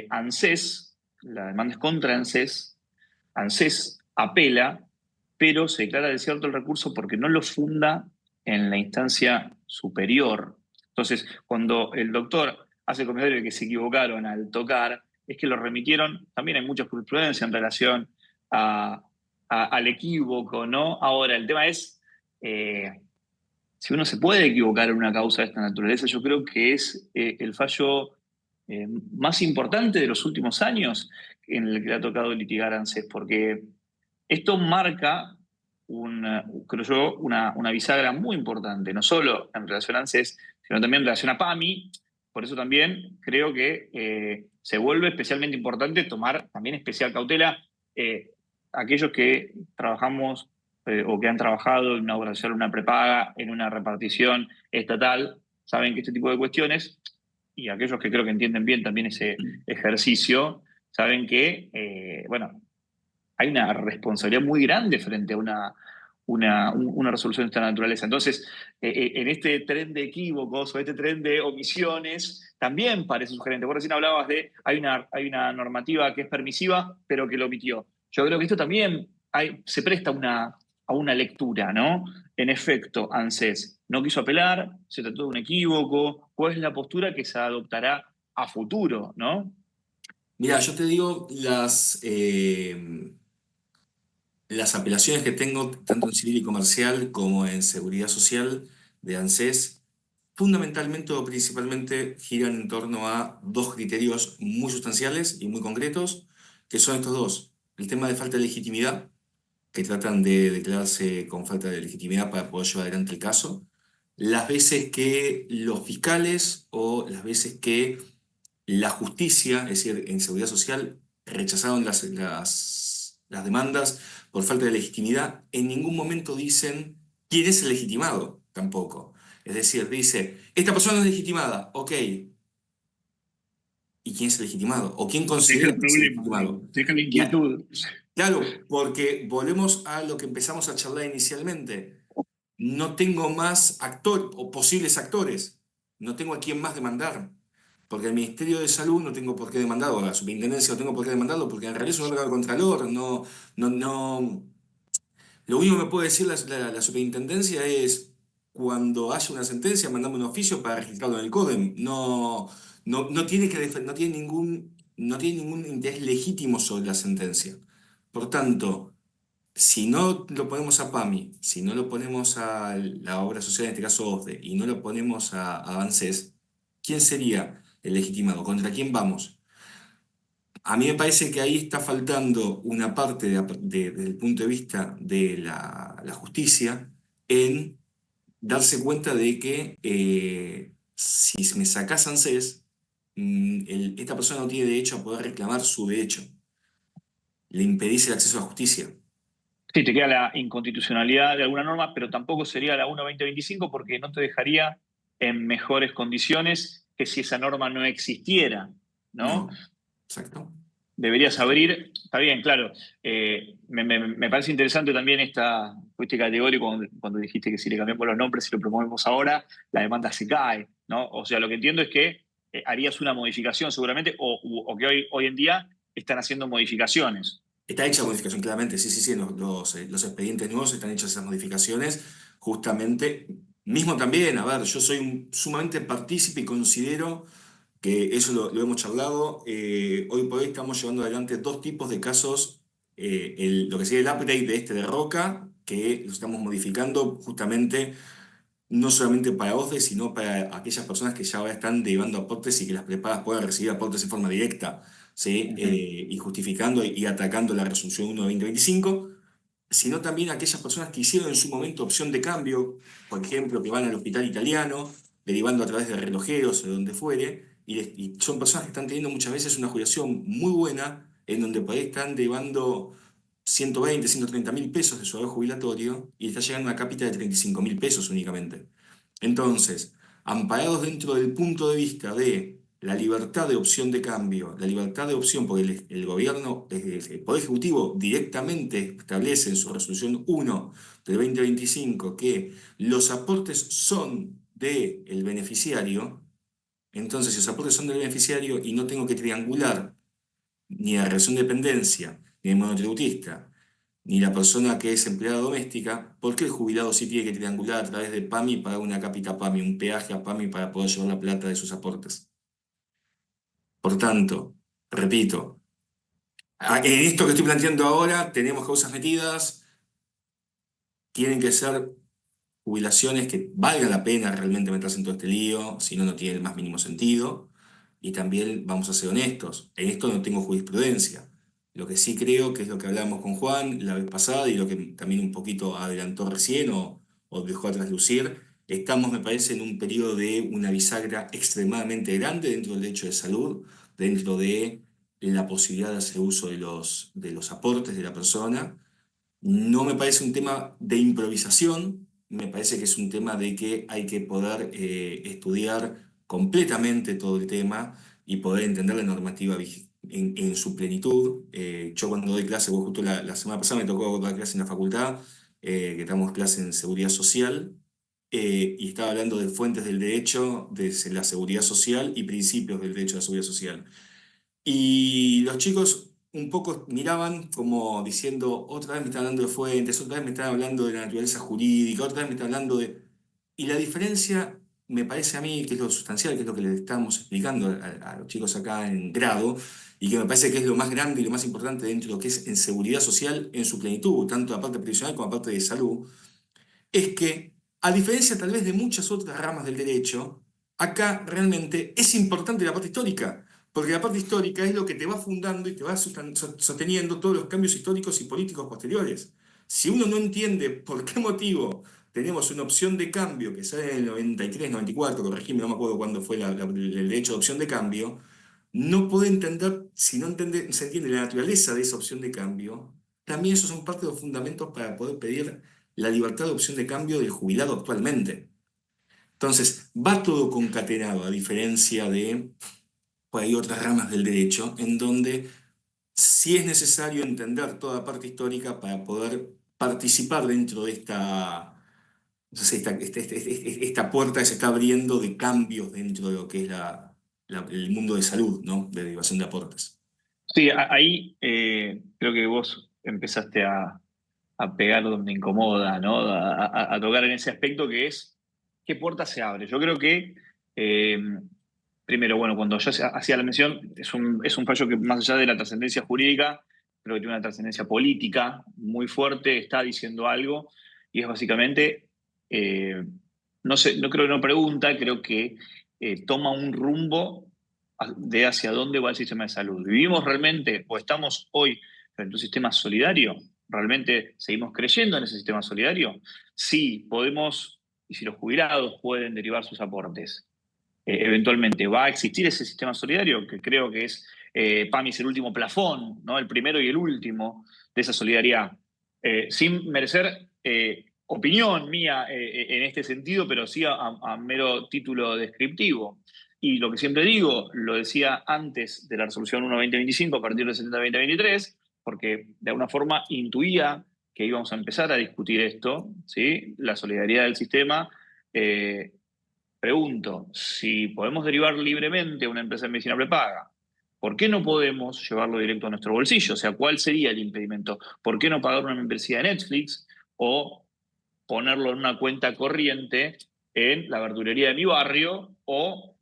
[SPEAKER 3] ANSES, la demanda es contra ANSES, ANSES apela, pero se declara desierto el recurso porque no lo funda en la instancia superior. Entonces, cuando el doctor hace el comentario de que se equivocaron al tocar, es que lo remitieron, también hay mucha jurisprudencia en relación al equívoco, ¿no? Ahora, el tema es, si uno se puede equivocar en una causa de esta naturaleza, yo creo que es el fallo más importante de los últimos años en el que le ha tocado litigar a ANSES, porque esto marca, creo yo, una bisagra muy importante, no solo en relación a ANSES, sino también en relación a PAMI. Por eso también creo que se vuelve especialmente importante tomar también especial cautela. Aquellos que trabajamos o que han trabajado en una operación, una prepaga, en una repartición estatal, saben que este tipo de cuestiones, y aquellos que creo que entienden bien también ese ejercicio, saben que, bueno, hay una responsabilidad muy grande frente a una resolución de esta naturaleza. Entonces, en este tren de equívocos o este tren de omisiones, también parece sugerente. Vos recién hablabas de, hay una normativa que es permisiva, pero que lo omitió. Yo creo que esto también se presta a una lectura, ¿no? En efecto, ANSES no quiso apelar, se trató de un equívoco. ¿Cuál es la postura que se adoptará a futuro, ¿no?
[SPEAKER 2] Mira, yo te digo las apelaciones que tengo, tanto en civil y comercial como en seguridad social de ANSES, fundamentalmente o principalmente giran en torno a dos criterios muy sustanciales y muy concretos, que son estos dos. El tema de falta de legitimidad, que tratan de declararse con falta de legitimidad para poder llevar adelante el caso. Las veces que los fiscales o las veces que la justicia, es decir, en seguridad social, rechazaron las demandas por falta de legitimidad, en ningún momento dicen quién es el legitimado, tampoco. Es decir, dice, esta persona es legitimada, ok. ¿Y quién es el legitimado? ¿O quién
[SPEAKER 3] Deja
[SPEAKER 2] considera
[SPEAKER 3] el
[SPEAKER 2] que es el
[SPEAKER 3] problema,
[SPEAKER 2] legitimado?
[SPEAKER 3] deja la inquietud.
[SPEAKER 2] Claro, porque volvemos a lo que empezamos a charlar inicialmente. No tengo más actor o posibles actores. No tengo a quién más demandar. Porque el Ministerio de Salud no tengo por qué demandarlo, la Superintendencia no tengo por qué demandarlo, porque en realidad es un órgano contralor. No. Lo único que me puede decir la Superintendencia es cuando haya una sentencia, mandame un oficio para registrarlo en el CODEM. No tiene no tiene ningún interés legítimo sobre la sentencia. Por tanto, si no lo ponemos a PAMI, si no lo ponemos a la obra social, en este caso OSDE, y no lo ponemos a ANSES, ¿quién sería el legitimado? ¿Contra quién vamos? A mí me parece que ahí está faltando una parte desde el punto de vista de la justicia en darse cuenta de que si me sacás ANSES, esta persona no tiene derecho a poder reclamar su derecho. Le impedís el acceso a la justicia.
[SPEAKER 3] Sí, te queda la inconstitucionalidad de alguna norma, pero tampoco sería la 1.2025 porque no te dejaría en mejores condiciones que si esa norma no existiera, ¿no?
[SPEAKER 2] No, exacto.
[SPEAKER 3] Deberías abrir, está bien, claro. Me parece interesante también fuiste categórico cuando dijiste que si le cambiamos los nombres y lo promovemos ahora, la demanda se cae, ¿no? O sea, lo que entiendo es que harías una modificación seguramente, o que hoy en día están haciendo modificaciones.
[SPEAKER 2] Está hecha la modificación, claramente, sí, sí, sí, en los expedientes nuevos están hechas esas modificaciones, justamente, mismo también, a ver, yo soy sumamente partícipe y considero que eso lo hemos charlado, hoy por hoy estamos llevando adelante dos tipos de casos, lo que sería el upgrade de Roca, que lo estamos modificando justamente no solamente para OSDE, sino para aquellas personas que ya ahora están llevando aportes y que las prepagas puedan recibir aportes en forma directa, ¿sí?
[SPEAKER 3] Ujú.
[SPEAKER 2] Y justificando y atacando la resolución 1 de 2025, sino también aquellas personas que hicieron en su momento opción de cambio, por ejemplo, que van al hospital italiano, derivando a través de relojeros o de donde fuere, y son personas que están teniendo muchas veces una jubilación muy buena, en donde por ahí están derivando 120, 130.000 pesos de su haber jubilatorio y está llegando a una cápita de 35.000 pesos únicamente. Entonces, amparados dentro del punto de vista de la libertad de opción de cambio, la libertad de opción, porque el gobierno, el Poder Ejecutivo directamente establece en su resolución 1 del 2025 que los aportes son del beneficiario, entonces si los aportes son del beneficiario y no tengo que triangular ni la relación de dependencia, ni el monotributista, ni la persona que es empleada doméstica, ¿por qué el jubilado sí tiene que triangular a través de PAMI para una cápita PAMI, un peaje a PAMI para poder llevar la plata de sus aportes? Por tanto, repito, en esto que estoy planteando ahora tenemos causas metidas, tienen que ser jubilaciones que valga la pena realmente meterse en todo este lío, si no, no tiene el más mínimo sentido. Y también vamos a ser honestos, en esto no tengo jurisprudencia. Lo que sí creo que es lo que hablamos con Juan la vez pasada y lo que también un poquito adelantó recién o dejó a traslucir, estamos, me parece, en un periodo de una bisagra extremadamente grande dentro del derecho de salud, dentro de la posibilidad de hacer uso de los aportes de la persona. No me parece un tema de improvisación, me parece que es un tema de que hay que poder estudiar completamente todo el tema y poder entender la normativa en su plenitud. Yo cuando doy clase, vos justo la semana pasada me tocó dar clase en la facultad, que damos clase en seguridad social, y estaba hablando de fuentes del derecho, de la seguridad social y principios del derecho a la seguridad social. Y los chicos un poco miraban como diciendo, otra vez me están hablando de fuentes, otra vez me están hablando de la naturaleza jurídica, otra vez me están hablando de... Y la diferencia, me parece a mí, que es lo sustancial, que es lo que le estamos explicando a los chicos acá en grado, y que me parece que es lo más grande y lo más importante dentro de lo que es en seguridad social en su plenitud, tanto la parte previsional como la parte de salud, es que, a diferencia tal vez de muchas otras ramas del derecho, acá realmente es importante la parte histórica, porque la parte histórica es lo que te va fundando y te va sosteniendo todos los cambios históricos y políticos posteriores. Si uno no entiende por qué motivo tenemos una opción de cambio que sale en el 93, 94, corregime, no me acuerdo cuándo fue el derecho de opción de cambio, no puede entender, si no se entiende la naturaleza de esa opción de cambio, también esos son parte de los fundamentos para poder pedir la libertad de opción de cambio del jubilado actualmente. Entonces, va todo concatenado, a diferencia de pues, hay otras ramas del derecho, en donde sí es necesario entender toda la parte histórica para poder participar dentro de entonces, esta puerta que se está abriendo de cambios dentro de lo que es el mundo de salud, ¿no? De derivación de aportes.
[SPEAKER 3] Sí, ahí creo que vos empezaste a pegar donde incomoda, ¿no? A tocar en ese aspecto que es qué puerta se abre. Yo creo que, eh, primero, bueno, cuando ya hacía la mención, es un fallo que más allá de la trascendencia jurídica, creo que tiene una trascendencia política muy fuerte, está diciendo algo, y es básicamente, no sé, no creo que no pregunta, creo que toma un rumbo de hacia dónde va el sistema de salud. ¿Vivimos realmente o estamos hoy frente a un sistema solidario? ¿Realmente seguimos creyendo en ese sistema solidario? Sí, podemos, y si los jubilados pueden derivar sus aportes, eventualmente va a existir ese sistema solidario, que creo que es, PAMI es el último plafón, ¿no? El primero y el último de esa solidaridad. Sin merecer opinión mía en este sentido, pero sí a mero título descriptivo. Y lo que siempre digo, lo decía antes de la resolución 1-2025, a partir del 70-2023, porque de alguna forma intuía que íbamos a empezar a discutir esto, ¿sí? La solidaridad del sistema. Pregunto, si podemos derivar libremente a una empresa de medicina prepaga, ¿por qué no podemos llevarlo directo a nuestro bolsillo? O sea, ¿cuál sería el impedimento? ¿Por qué no pagar una membresía de Netflix o ponerlo en una cuenta corriente en la verdulería de mi barrio o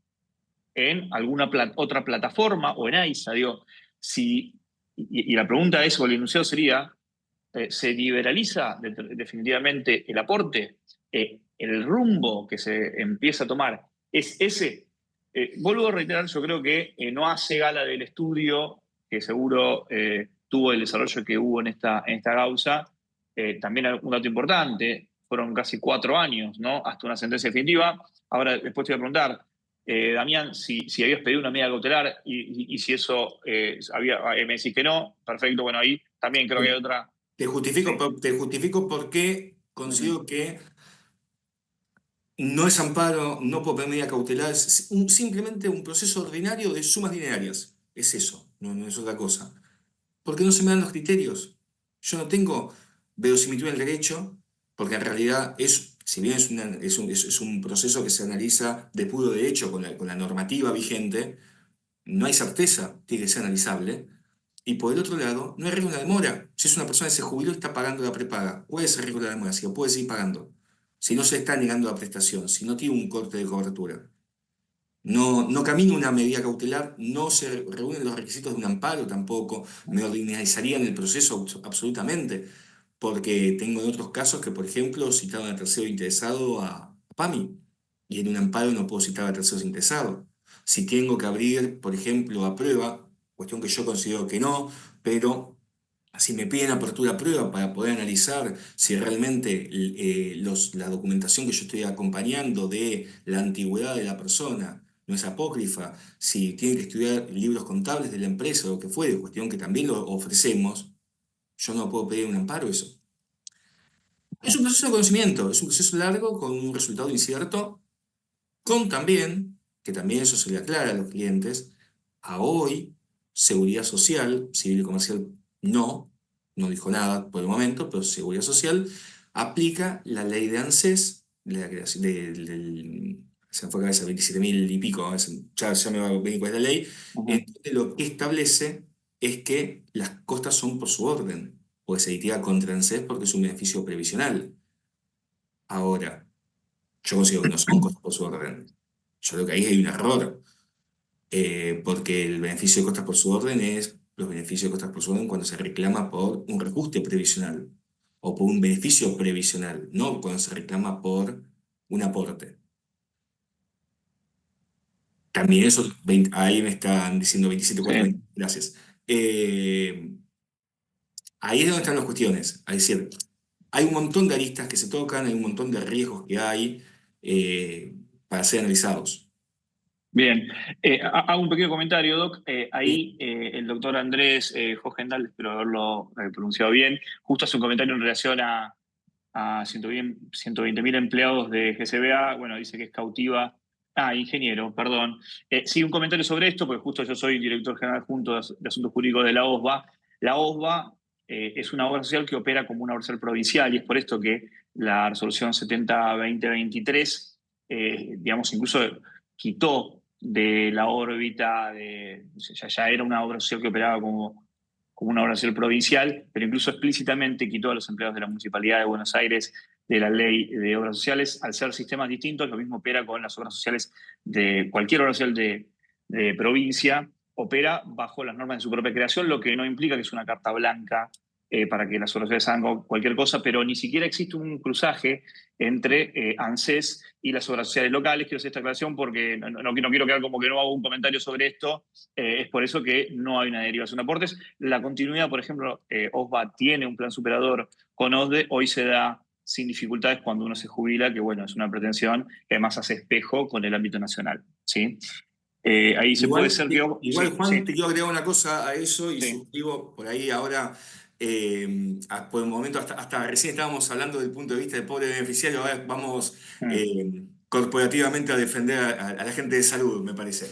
[SPEAKER 3] en alguna otra plataforma o en AISA? Digo, y la pregunta es, o el enunciado sería, ¿se liberaliza definitivamente el aporte? ¿El rumbo que se empieza a tomar es ese? Vuelvo a reiterar, yo creo que no hace gala del estudio que seguro tuvo el desarrollo que hubo en esta causa. También un dato importante, fueron casi 4 años, ¿no? Hasta una sentencia definitiva. Ahora, después te voy a preguntar, Damián, si habías pedido una medida cautelar y si eso me decís que no, perfecto, bueno, ahí también creo que hay otra.
[SPEAKER 2] Te justifico porque considero que no es amparo, no por medida cautelar, es simplemente un proceso ordinario de sumas dinerarias. Es eso, no es otra cosa. ¿Por qué no se me dan los criterios? Yo no tengo verosimilitud en el derecho, porque en realidad si bien es un proceso que se analiza de puro derecho con la normativa vigente, no hay certeza, tiene que ser analizable. Y por el otro lado, no hay riesgo de demora. Si es una persona que se jubiló y está pagando la prepaga, puede ser riesgo de demora, si lo puede seguir pagando. Si no se está negando la prestación, si no tiene un corte de cobertura. No camina una medida cautelar, no se reúnen los requisitos de un amparo tampoco, me ordinarizarían el proceso absolutamente, porque tengo en otros casos que, por ejemplo, citaron a tercero interesado a PAMI, y en un amparo no puedo citar a terceros interesados. Si tengo que abrir, por ejemplo, a prueba, cuestión que yo considero que no, pero si me piden apertura a prueba para poder analizar si realmente la documentación que yo estoy acompañando de la antigüedad de la persona no es apócrifa, si tienen que estudiar libros contables de la empresa o lo que fuere, cuestión que también lo ofrecemos, yo no puedo pedir un amparo eso. Es un proceso de conocimiento, es un proceso largo con un resultado incierto, con también, que también eso se le aclara a los clientes, a hoy, seguridad social, civil y comercial no dijo nada por el momento, pero seguridad social aplica la ley de ANSES, la creación se me fue a cabeza 27.000 y pico, ya me va a venir cuál es la ley, entonces lo que establece es que las costas son por su orden, porque se litiga contra ANSES porque es un beneficio previsional. Ahora, yo considero que no son costas por su orden. Yo creo que ahí hay un error, porque el beneficio de costas por su orden es los beneficios de costas por su orden cuando se reclama por un reajuste previsional o por un beneficio previsional, no cuando se reclama por un aporte. También eso, ahí me están diciendo 27.4,
[SPEAKER 3] Sí.
[SPEAKER 2] gracias. Ahí es donde están las cuestiones. Es decir, hay un montón de aristas que se tocan, hay un montón de riesgos que hay para ser analizados.
[SPEAKER 3] Bien, hago un pequeño comentario, Doc.
[SPEAKER 2] Sí.
[SPEAKER 3] Ahí el doctor Andrés Hogendal, espero haberlo pronunciado bien, justo hace un comentario en relación a 120.000 empleados de GCBA. Bueno, dice que es cautiva. Ingeniero, perdón. Sí, un comentario sobre esto, porque justo yo soy director general adjunto de Asuntos Jurídicos de la OSBA. La OSBA es una obra social que opera como una obra social provincial, y es por esto que la resolución 70-2023, digamos, incluso quitó de la órbita, ya era una obra social que operaba como una obra social provincial, pero incluso explícitamente quitó a los empleados de la Municipalidad de Buenos Aires de la ley de obras sociales. Al ser sistemas distintos, lo mismo opera con las obras sociales de cualquier obra social de provincia. opera bajo las normas de su propia creación, lo que no implica que es una carta blanca para que las obras sociales hagan cualquier cosa, pero ni siquiera existe un cruzaje entre ANSES y las obras sociales locales. Quiero hacer esta aclaración porque no quiero quedar como que no hago un comentario sobre esto. Es por eso que no hay una derivación de aportes. La continuidad, por ejemplo, OSBA tiene un plan superador con OSDE, hoy se da sin dificultades cuando uno se jubila, que bueno, es una pretensión que además hace espejo con el ámbito nacional, ¿sí? Ahí se puede ser que...
[SPEAKER 2] Igual,
[SPEAKER 3] Sí,
[SPEAKER 2] Juan,
[SPEAKER 3] sí,
[SPEAKER 2] te quiero agregar una cosa a eso y
[SPEAKER 3] sí.
[SPEAKER 2] suscribo por ahí ahora, por el momento, hasta recién estábamos hablando del punto de vista del pobre beneficiario, ahora vamos corporativamente a defender a la gente de salud, me parece.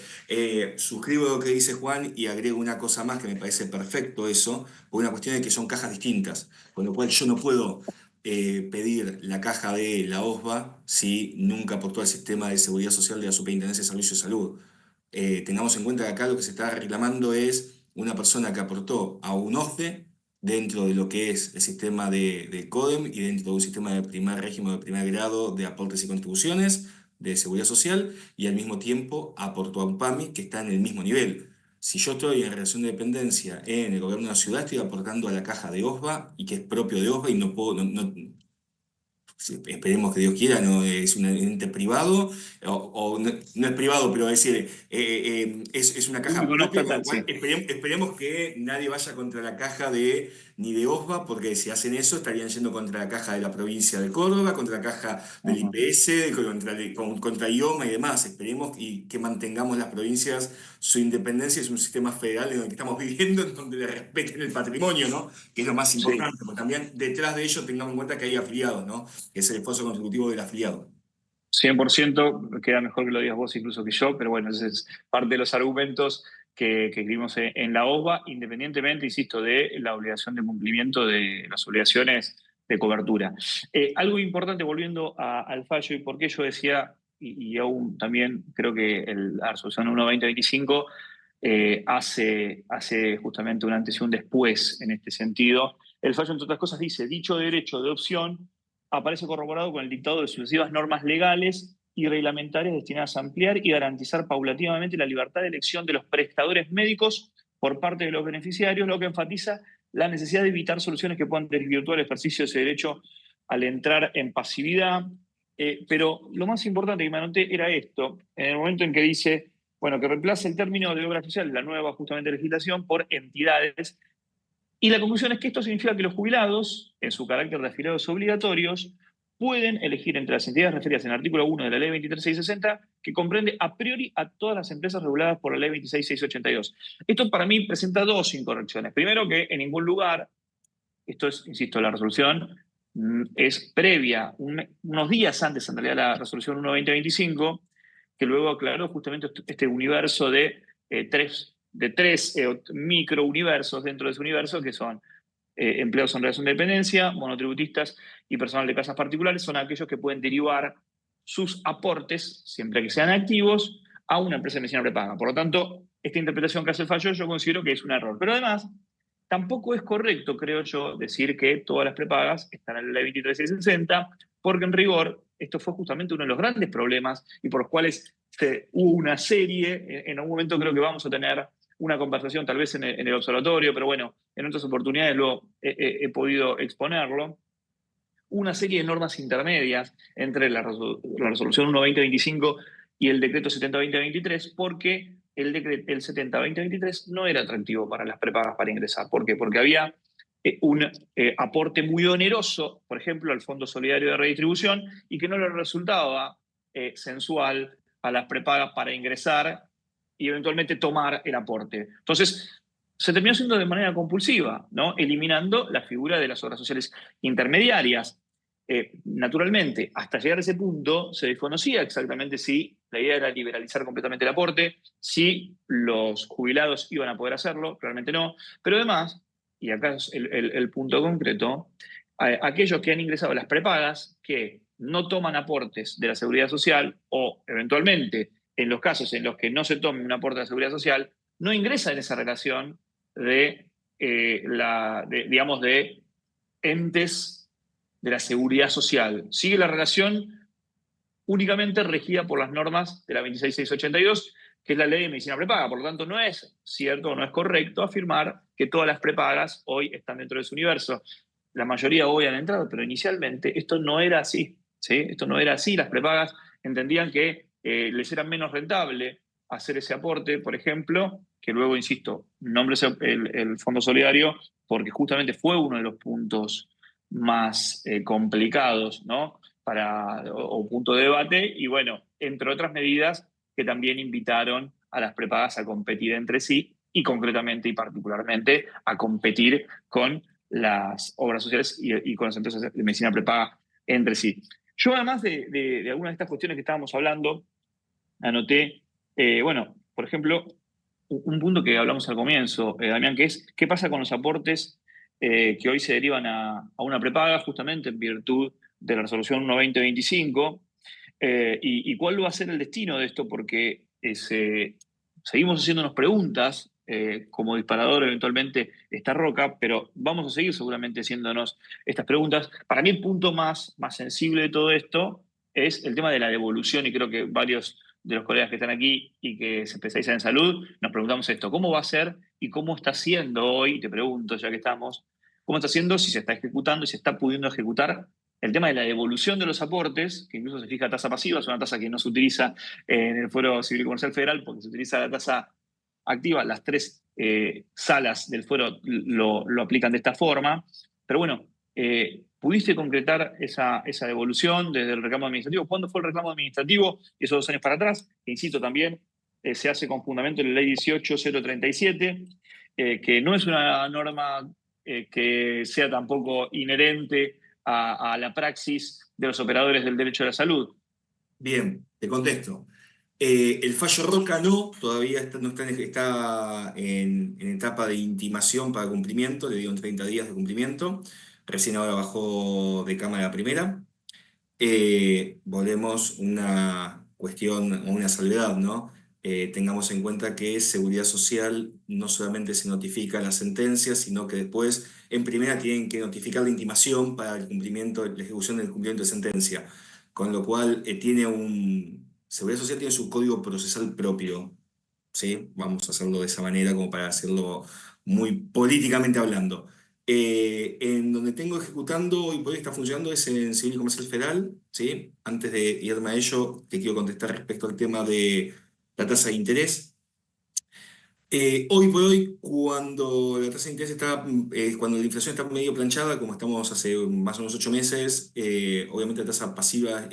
[SPEAKER 2] Suscribo lo que dice Juan y agrego una cosa más que me parece perfecto eso, por una cuestión de que son cajas distintas, con lo cual yo no puedo pedir la caja de la OSBA si nunca aportó al sistema de seguridad social de la Superintendencia de Servicios de Salud. Tengamos en cuenta que acá lo que se está reclamando es una persona que aportó a un OSDE dentro de lo que es el sistema de CODEM y dentro de un sistema de primer régimen de primer grado de aportes y contribuciones de seguridad social y al mismo tiempo aportó a un PAMI que está en el mismo nivel. Si yo estoy en relación de dependencia en el gobierno de una ciudad, estoy aportando a la caja de OSBA y que es propio de OSBA y no puedo, sí, esperemos que Dios quiera, no es un ente privado, o no, no es privado, pero es decir, es una caja
[SPEAKER 3] Público no
[SPEAKER 2] propia, con lo
[SPEAKER 3] estatal,
[SPEAKER 2] cual
[SPEAKER 3] sí.
[SPEAKER 2] esperemos que nadie vaya contra la caja ni de OSBA, porque si hacen eso estarían yendo contra la caja de la provincia de Córdoba, contra la caja del
[SPEAKER 3] Ujú.
[SPEAKER 2] IPS, contra IOMA y demás. Esperemos y que mantengamos las provincias su independencia, es un sistema federal en el que estamos viviendo, en donde le respeten el patrimonio, ¿no? Que es lo más
[SPEAKER 3] Sí.
[SPEAKER 2] importante, porque también detrás de ello tengamos en cuenta que hay afiliados, ¿no? Que es el esfuerzo contributivo del afiliado.
[SPEAKER 3] 100%, queda mejor que lo digas vos incluso que yo, pero bueno, ese es parte de los argumentos que escribimos en la OSBA, independientemente, insisto, de la obligación de cumplimiento de las obligaciones de cobertura. Algo importante, volviendo al fallo, y por qué yo decía, y aún también creo que la resolución 1-2025 hace justamente un antes y un después en este sentido. El fallo, entre otras cosas, dice, dicho derecho de opción aparece corroborado con el dictado de sucesivas normas legales y reglamentarias destinadas a ampliar y garantizar paulatinamente la libertad de elección de los prestadores médicos por parte de los beneficiarios, lo que enfatiza la necesidad de evitar soluciones que puedan desvirtuar el ejercicio de ese derecho al entrar en pasividad. Pero lo más importante que me anoté era esto, en el momento en que dice, bueno, que reemplaza el término de obra social, la nueva justamente legislación, por entidades. Y la conclusión es que esto significa que los jubilados, en su carácter de afiliados obligatorios, pueden elegir entre las entidades referidas en el artículo 1 de la ley 23660, que comprende a priori a todas las empresas reguladas por la ley 26682. Esto para mí presenta dos incorrecciones. Primero, que en ningún lugar, esto es, insisto, la resolución es previa, unos días antes en realidad la resolución 1-2025, que luego aclaró justamente este universo de tres microuniversos dentro de ese universo, que son empleados en relación de dependencia, monotributistas y personal de casas particulares, son aquellos que pueden derivar sus aportes, siempre que sean activos, a una empresa de medicina prepaga. Por lo tanto, esta interpretación que hace el fallo yo considero que es un error. Pero además, tampoco es correcto, creo yo, decir que todas las prepagas están en la ley 23660, porque en rigor esto fue justamente uno de los grandes problemas y por los cuales hubo una serie, en algún momento creo que vamos a tener una conversación tal vez en el observatorio, pero bueno, en otras oportunidades he podido exponerlo, una serie de normas intermedias entre la resolución 1-2025 y el decreto 70-2023, porque el 70-2023 no era atractivo para las prepagas para ingresar. ¿Por qué? Porque había un aporte muy oneroso, por ejemplo, al Fondo Solidario de Redistribución, y que no le resultaba sensual a las prepagas para ingresar y eventualmente tomar el aporte. Entonces, se terminó haciendo de manera compulsiva, ¿no? Eliminando la figura de las obras sociales intermediarias. Naturalmente, hasta llegar a ese punto, se desconocía exactamente si la idea era liberalizar completamente el aporte, si los jubilados iban a poder hacerlo, realmente no. Pero además, y acá es el punto concreto, aquellos que han ingresado a las prepagas, que no toman aportes de la seguridad social o eventualmente en los casos en los que no se tome un aporte de la seguridad social, no ingresan en esa relación de digamos, de entes de la seguridad social. Sigue la relación únicamente regida por las normas de la 26682, que es la ley de medicina prepaga. Por lo tanto, no es cierto, no es correcto afirmar que todas las prepagas hoy están dentro de ese universo. La mayoría hoy han entrado, pero inicialmente esto no era así, ¿sí? Esto no era así. Las prepagas entendían que les era menos rentable hacer ese aporte, por ejemplo, que luego, insisto, nombres el Fondo Solidario, porque justamente fue uno de los puntos más complicados, ¿no? O punto de debate, y bueno, entre otras medidas que también invitaron a las prepagas a competir entre sí y concretamente y particularmente a competir con las obras sociales y con las empresas de medicina prepaga entre sí. Yo, además de algunas de estas cuestiones que estábamos hablando, anoté, bueno, por ejemplo, un punto que hablamos al comienzo, Damián, que es qué pasa con los aportes que hoy se derivan a una prepaga, justamente en virtud de la resolución 1-2025, y cuál va a ser el destino de esto, porque seguimos haciéndonos preguntas, como disparador eventualmente está Roca, pero vamos a seguir seguramente haciéndonos estas preguntas. Para mí el punto más sensible de todo esto es el tema de la devolución, y creo que varios de los colegas que están aquí y que se especializan en salud, nos preguntamos esto: ¿cómo va a ser y cómo está siendo hoy? Te pregunto, ya que estamos, ¿cómo está siendo, si se está ejecutando y se está pudiendo ejecutar el tema de la devolución de los aportes, que incluso se fija tasa pasiva? Es una tasa que no se utiliza en el Fuero Civil y Comercial Federal porque se utiliza la tasa activa. Las tres salas del fuero lo aplican de esta forma. Pero bueno, ¿pudiste concretar esa devolución desde el reclamo administrativo? ¿Cuándo fue el reclamo administrativo? Esos 2 años para atrás, que insisto también, se hace con fundamento en la ley 18.037, que no es una norma que sea tampoco inherente a la praxis de los operadores del derecho a la salud.
[SPEAKER 2] Bien, te contesto. El fallo Roca todavía está en etapa de intimación para cumplimiento, le dieron 30 días de cumplimiento, recién ahora bajó de Cámara Primera. Volvemos una cuestión o una salvedad, ¿no? Tengamos en cuenta que Seguridad Social no solamente se notifica la sentencia, sino que después en primera tienen que notificar la intimación para el cumplimiento, la ejecución del cumplimiento de sentencia. Con lo cual Seguridad Social tiene su código procesal propio, ¿sí? Vamos a hacerlo de esa manera como para hacerlo muy políticamente hablando. En donde tengo ejecutando y por hoy está funcionando es en Civil y Comercial Federal, ¿sí? Antes de irme a ello, te quiero contestar respecto al tema de la tasa de interés. Hoy por hoy, cuando la tasa de interés cuando la inflación está medio planchada, como estamos hace más o menos 8 meses, obviamente la tasa activa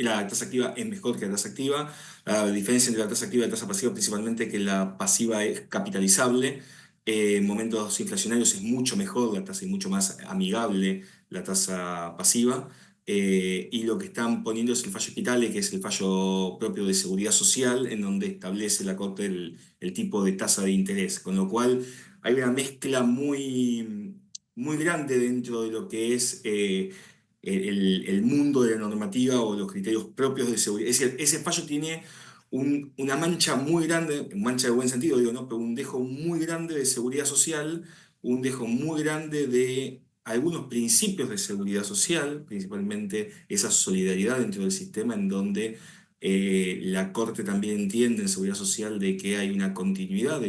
[SPEAKER 2] es mejor que la tasa activa. La diferencia entre la tasa activa y la tasa pasiva principalmente es que la pasiva es capitalizable. En momentos inflacionarios es mucho mejor la tasa y mucho más amigable la tasa pasiva. Y lo que están poniendo es el fallo Espitale, que es el fallo propio de Seguridad Social, en donde establece la Corte el tipo de tasa de interés, con lo cual hay una mezcla muy grande dentro de lo que es el mundo de la normativa o los criterios propios de seguridad. Ese fallo tiene una mancha muy grande, mancha de buen sentido, digo, ¿no? Pero un dejo muy grande de seguridad social, un dejo muy grande de algunos principios de seguridad social, principalmente esa solidaridad dentro del sistema en donde la Corte también entiende en seguridad social de que hay una continuidad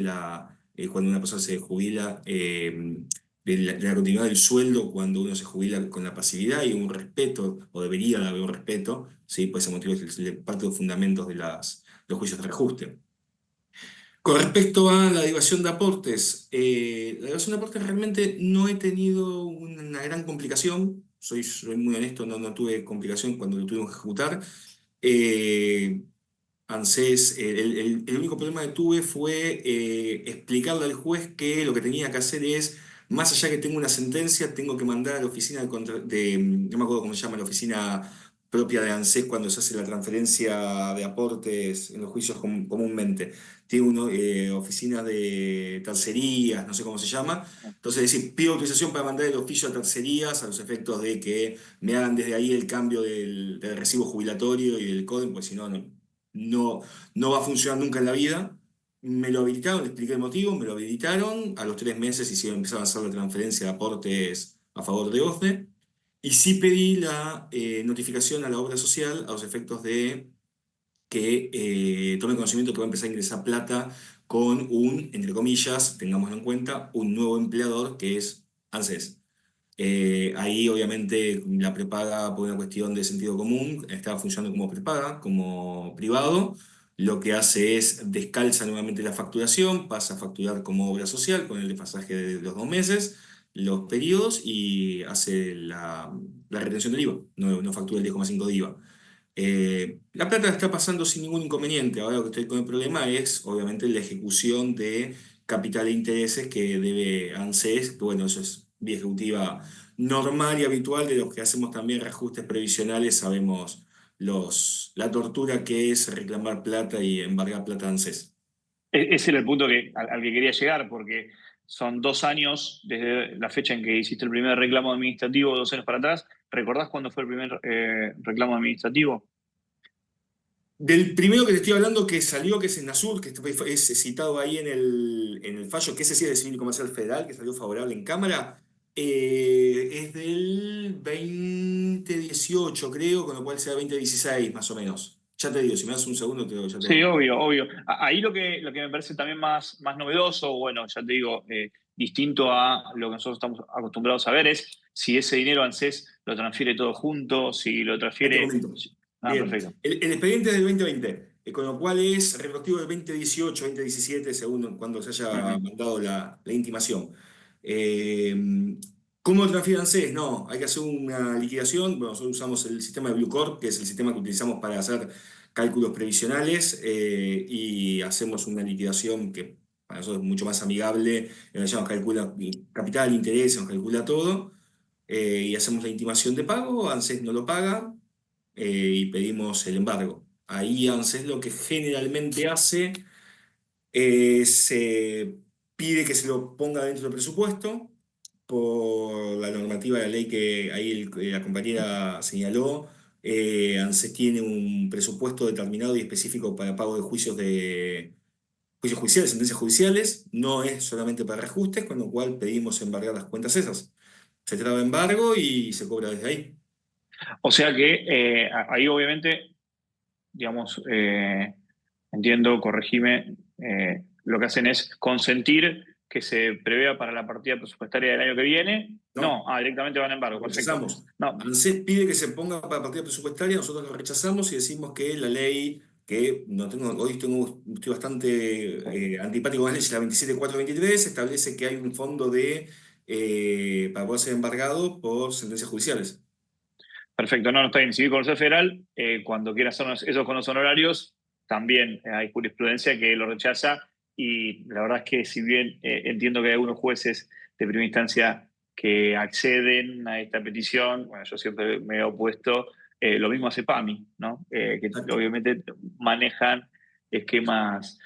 [SPEAKER 2] cuando una persona se jubila, de la continuidad del sueldo cuando uno se jubila con la pasividad y un respeto, o debería de haber un respeto, ¿sí? Por ese motivo es parte de los fundamentos de los juicios de reajuste. Con respecto a la derivación de aportes, la derivación de aportes realmente no he tenido una gran complicación, soy muy honesto, no tuve complicación cuando lo tuvimos que ejecutar. ANSES, el único problema que tuve fue explicarle al juez que lo que tenía que hacer es, más allá que tengo una sentencia, tengo que mandar a la oficina no me acuerdo cómo se llama, la oficina propia de ANSES cuando se hace la transferencia de aportes en los juicios comúnmente. Tiene oficina de tercerías, no sé cómo se llama. Entonces, es decir, pido autorización para mandar el oficio a tercerías a los efectos de que me hagan desde ahí el cambio del recibo jubilatorio y del CODEM, porque si no va a funcionar nunca en la vida. Me lo habilitaron, le expliqué el motivo, me lo habilitaron. A los 3 meses empezaron a hacer la transferencia de aportes a favor de OSDE. Y sí pedí la notificación a la obra social a los efectos de que tome conocimiento que va a empezar a ingresar plata con un, entre comillas, tengámoslo en cuenta, un nuevo empleador que es ANSES. Ahí obviamente la prepaga por una cuestión de sentido común está funcionando como prepaga, como privado. Lo que hace es descalza nuevamente la facturación, pasa a facturar como obra social con el desfasaje de los 2 meses, los periodos y hace la retención del IVA, no factura el 10,5 de IVA. La plata está pasando sin ningún inconveniente. Ahora lo que estoy con el problema es, obviamente, la ejecución de capital e intereses que debe ANSES, que bueno, eso es vía ejecutiva normal y habitual de los que hacemos también reajustes previsionales, sabemos la tortura que es reclamar plata y embargar plata a ANSES.
[SPEAKER 3] Ese era el punto al que quería llegar, porque son 2 años desde la fecha en que hiciste el primer reclamo administrativo, 2 años para atrás. ¿Recordás cuándo fue el primer reclamo administrativo?
[SPEAKER 2] Del primero que te estoy hablando que salió, que es en Nasur, que es citado ahí en el fallo, que ese sí es de Civil y Comercial Federal, que salió favorable en Cámara, es del 2018, creo, con lo cual sea 2016 más o menos. Ya te digo, si me das un segundo, ya te
[SPEAKER 3] Sí,
[SPEAKER 2] digo.
[SPEAKER 3] obvio, obvio. Ahí lo que me parece también más novedoso, bueno, ya te digo, distinto a lo que nosotros estamos acostumbrados a ver, es si ese dinero ANSES lo transfiere todo junto, si lo
[SPEAKER 2] Ahí te
[SPEAKER 3] transfiere.
[SPEAKER 2] comento.
[SPEAKER 3] Ah,
[SPEAKER 2] Bien,
[SPEAKER 3] perfecto.
[SPEAKER 2] el expediente es del 2020, con lo cual es retroactivo del 2018, 2017, según cuando se haya
[SPEAKER 3] Ujú.
[SPEAKER 2] mandado la intimación. Eh, ¿Cómo lo transfieren ANSES? No, hay que hacer una liquidación. Bueno, nosotros usamos el sistema de Blue Corp, que es el sistema que utilizamos para hacer cálculos previsionales, y hacemos una liquidación que para nosotros es mucho más amigable, en donde ya nos calcula capital, interés, nos calcula todo, y hacemos la intimación de pago. ANSES no lo paga, y pedimos el embargo. Ahí ANSES lo que generalmente hace es pide que se lo ponga dentro del presupuesto por la normativa de la ley que ahí la compañera señaló. ANSES tiene un presupuesto determinado y específico para pago de juicios judiciales, sentencias judiciales, no es solamente para reajustes, con lo cual pedimos embargar las cuentas esas. Se traba de embargo y se cobra desde ahí.
[SPEAKER 3] O sea que ahí obviamente, digamos, entiendo, corregime, lo que hacen es consentir que se prevea para la partida presupuestaria del año que viene.
[SPEAKER 2] No,
[SPEAKER 3] No, directamente van a embargo,
[SPEAKER 2] lo
[SPEAKER 3] perfecto.
[SPEAKER 2] rechazamos.
[SPEAKER 3] No,
[SPEAKER 2] ANSES pide que se ponga para partida presupuestaria, nosotros lo rechazamos y decimos que la ley, que no tengo, estoy bastante antipático con la ley, la 27423, establece que hay un fondo para poder ser embargado por sentencias judiciales.
[SPEAKER 3] perfecto, no está bien. Civil Comercial Federal, cuando quiera hacer esos con los honorarios, también hay jurisprudencia que lo rechaza. Y la verdad es que, si bien entiendo que hay algunos jueces de primera instancia que acceden a esta petición, bueno, yo siempre me he opuesto. Lo mismo hace PAMI, ¿no? Que
[SPEAKER 2] Exacto.
[SPEAKER 3] obviamente manejan esquemas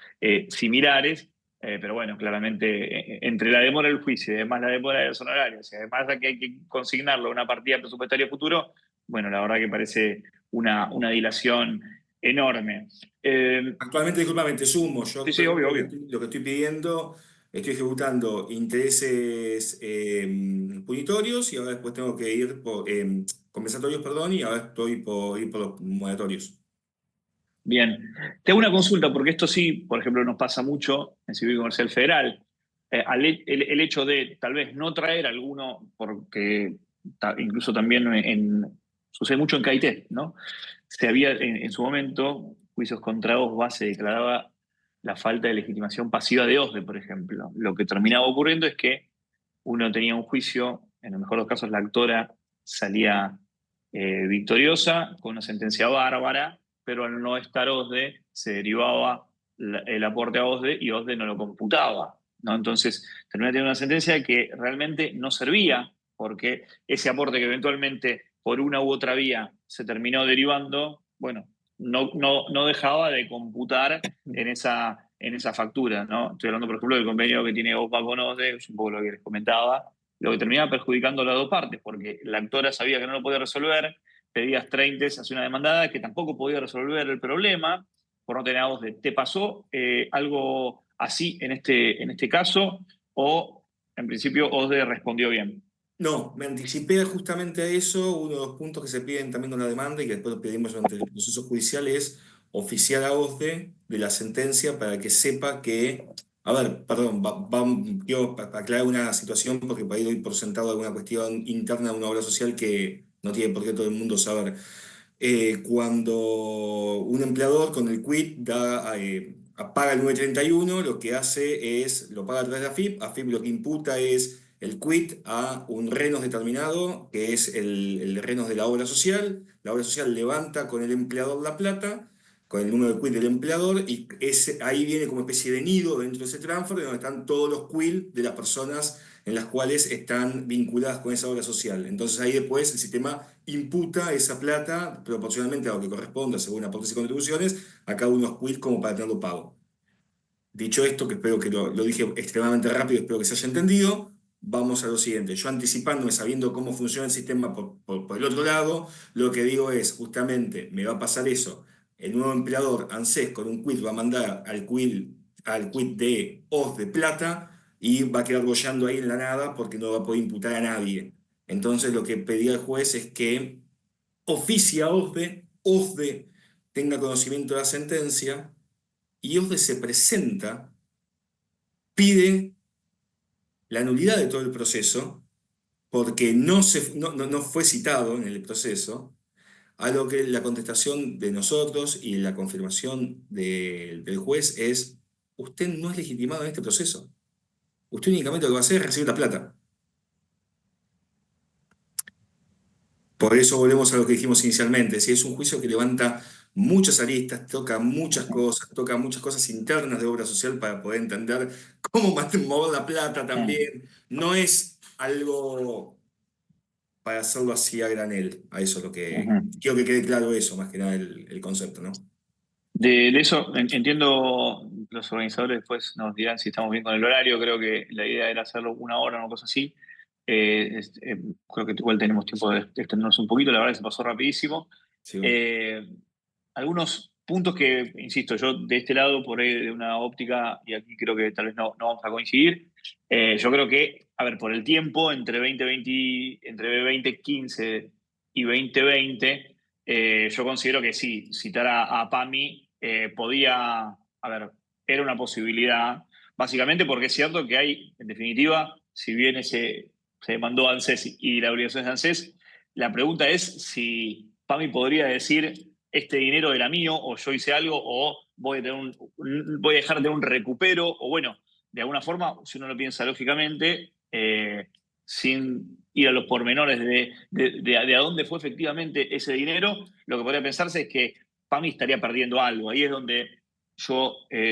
[SPEAKER 3] similares. Pero bueno, claramente entre la demora del juicio y además la demora de los honorarios, y además de que hay que consignarlo a una partida presupuestaria futuro, bueno, la verdad que parece una dilación enorme.
[SPEAKER 2] Actualmente, discúlpame, te sumo. Yo
[SPEAKER 3] Sí, sí, obvio,
[SPEAKER 2] actualmente
[SPEAKER 3] obvio.
[SPEAKER 2] lo que estoy pidiendo, estoy ejecutando intereses punitorios y ahora después tengo que ir por compensatorios, perdón, y ahora estoy por ir por los moratorios.
[SPEAKER 3] Bien. Te hago una consulta, porque esto sí, por ejemplo, nos pasa mucho en Civil Comercial Federal. El hecho de tal vez no traer alguno, porque incluso también sucede mucho en CAIT, ¿no? Se había en su momento, juicios contra OSBA, se declaraba la falta de legitimación pasiva de OSDE, por ejemplo. Lo que terminaba ocurriendo es que uno tenía un juicio, en el mejor de los casos la actora salía victoriosa, con una sentencia bárbara, pero al no estar OSDE se derivaba el aporte a OSDE y OSDE no lo computaba, ¿no? Entonces terminaba teniendo una sentencia que realmente no servía, porque ese aporte que eventualmente por una u otra vía se terminó derivando, bueno, no dejaba de computar en esa factura, ¿no? Estoy hablando, por ejemplo, del convenio que tiene OPA con OSDE, es un poco lo que les comentaba, lo que terminaba perjudicando a las dos partes, porque la actora sabía que no lo podía resolver, pedías 30, hacía una demandada que tampoco podía resolver el problema por no tener a OSDE. ¿Te pasó algo así en este caso? ¿O en principio OSDE respondió bien?
[SPEAKER 2] No, me anticipé justamente a eso. Uno de los puntos que se piden también con la demanda y que después pedimos durante el proceso judicial es oficiar a OSDE de la sentencia para que sepa que... A ver, perdón, quiero aclarar una situación porque por ahí doy por sentado alguna cuestión interna de una obra social que no tiene por qué todo el mundo saber. Cuando un empleador con el quit paga el 931, lo que hace es, lo paga a través de AFIP. AFIP lo que imputa es el quit a un renos determinado, que es el renos de la obra social. La obra social levanta con el empleador la plata, con el número de quit del empleador, y ahí viene como especie de nido dentro de ese transfer, donde están todos los quit de las personas en las cuales están vinculadas con esa obra social. Entonces ahí después el sistema imputa esa plata proporcionalmente a lo que corresponda, según aportes y contribuciones, a cada uno de los quit como para tenerlo pago. Dicho esto, que espero que lo dije extremadamente rápido, espero que se haya entendido, vamos a lo siguiente. Yo anticipándome, sabiendo cómo funciona el sistema por el otro lado, lo que digo es, justamente, me va a pasar eso. El nuevo empleador, ANSES, con un quit va a mandar al quit de OS de plata y va a quedar boyando ahí en la nada porque no va a poder imputar a nadie. Entonces lo que pedía el juez es que oficia a OSDE tenga conocimiento de la sentencia y OSDE se presenta, pide la nulidad de todo el proceso porque no fue citado en el proceso, a lo que la contestación de nosotros y la confirmación del juez es: usted no es legitimado en este proceso. Usted únicamente lo que va a hacer es recibir la plata. Por eso volvemos a lo que dijimos inicialmente. Si es un juicio que levanta muchas aristas, toca muchas cosas internas de obra social para poder entender cómo mover la plata también. No es algo para hacerlo así a granel. A eso es lo que...
[SPEAKER 3] Ujú.
[SPEAKER 2] Quiero que quede claro eso, más que nada el concepto, ¿no?
[SPEAKER 3] De eso entiendo, los organizadores después nos dirán si estamos bien con el horario, creo que la idea era hacerlo 1 hora, una cosa así. Creo que igual tenemos tiempo de extendernos un poquito, la verdad que se pasó rapidísimo.
[SPEAKER 2] Sí.
[SPEAKER 3] Eh, Algunos puntos que, insisto, yo de este lado, por ahí de una óptica, y aquí creo que tal vez no vamos a coincidir, yo creo que, a ver, por el tiempo, entre 2015 y 2020, yo considero que sí, citar a PAMI podía, a ver, era una posibilidad, básicamente porque es cierto que hay, en definitiva, si bien se demandó a ANSES y la obligación es de ANSES, la pregunta es si PAMI podría decir: este dinero era mío, o yo hice algo, o voy a dejar de tener un recupero, o bueno, de alguna forma, si uno lo piensa lógicamente, sin ir a los pormenores de a dónde fue efectivamente ese dinero, lo que podría pensarse es que PAMI estaría perdiendo algo. Ahí es donde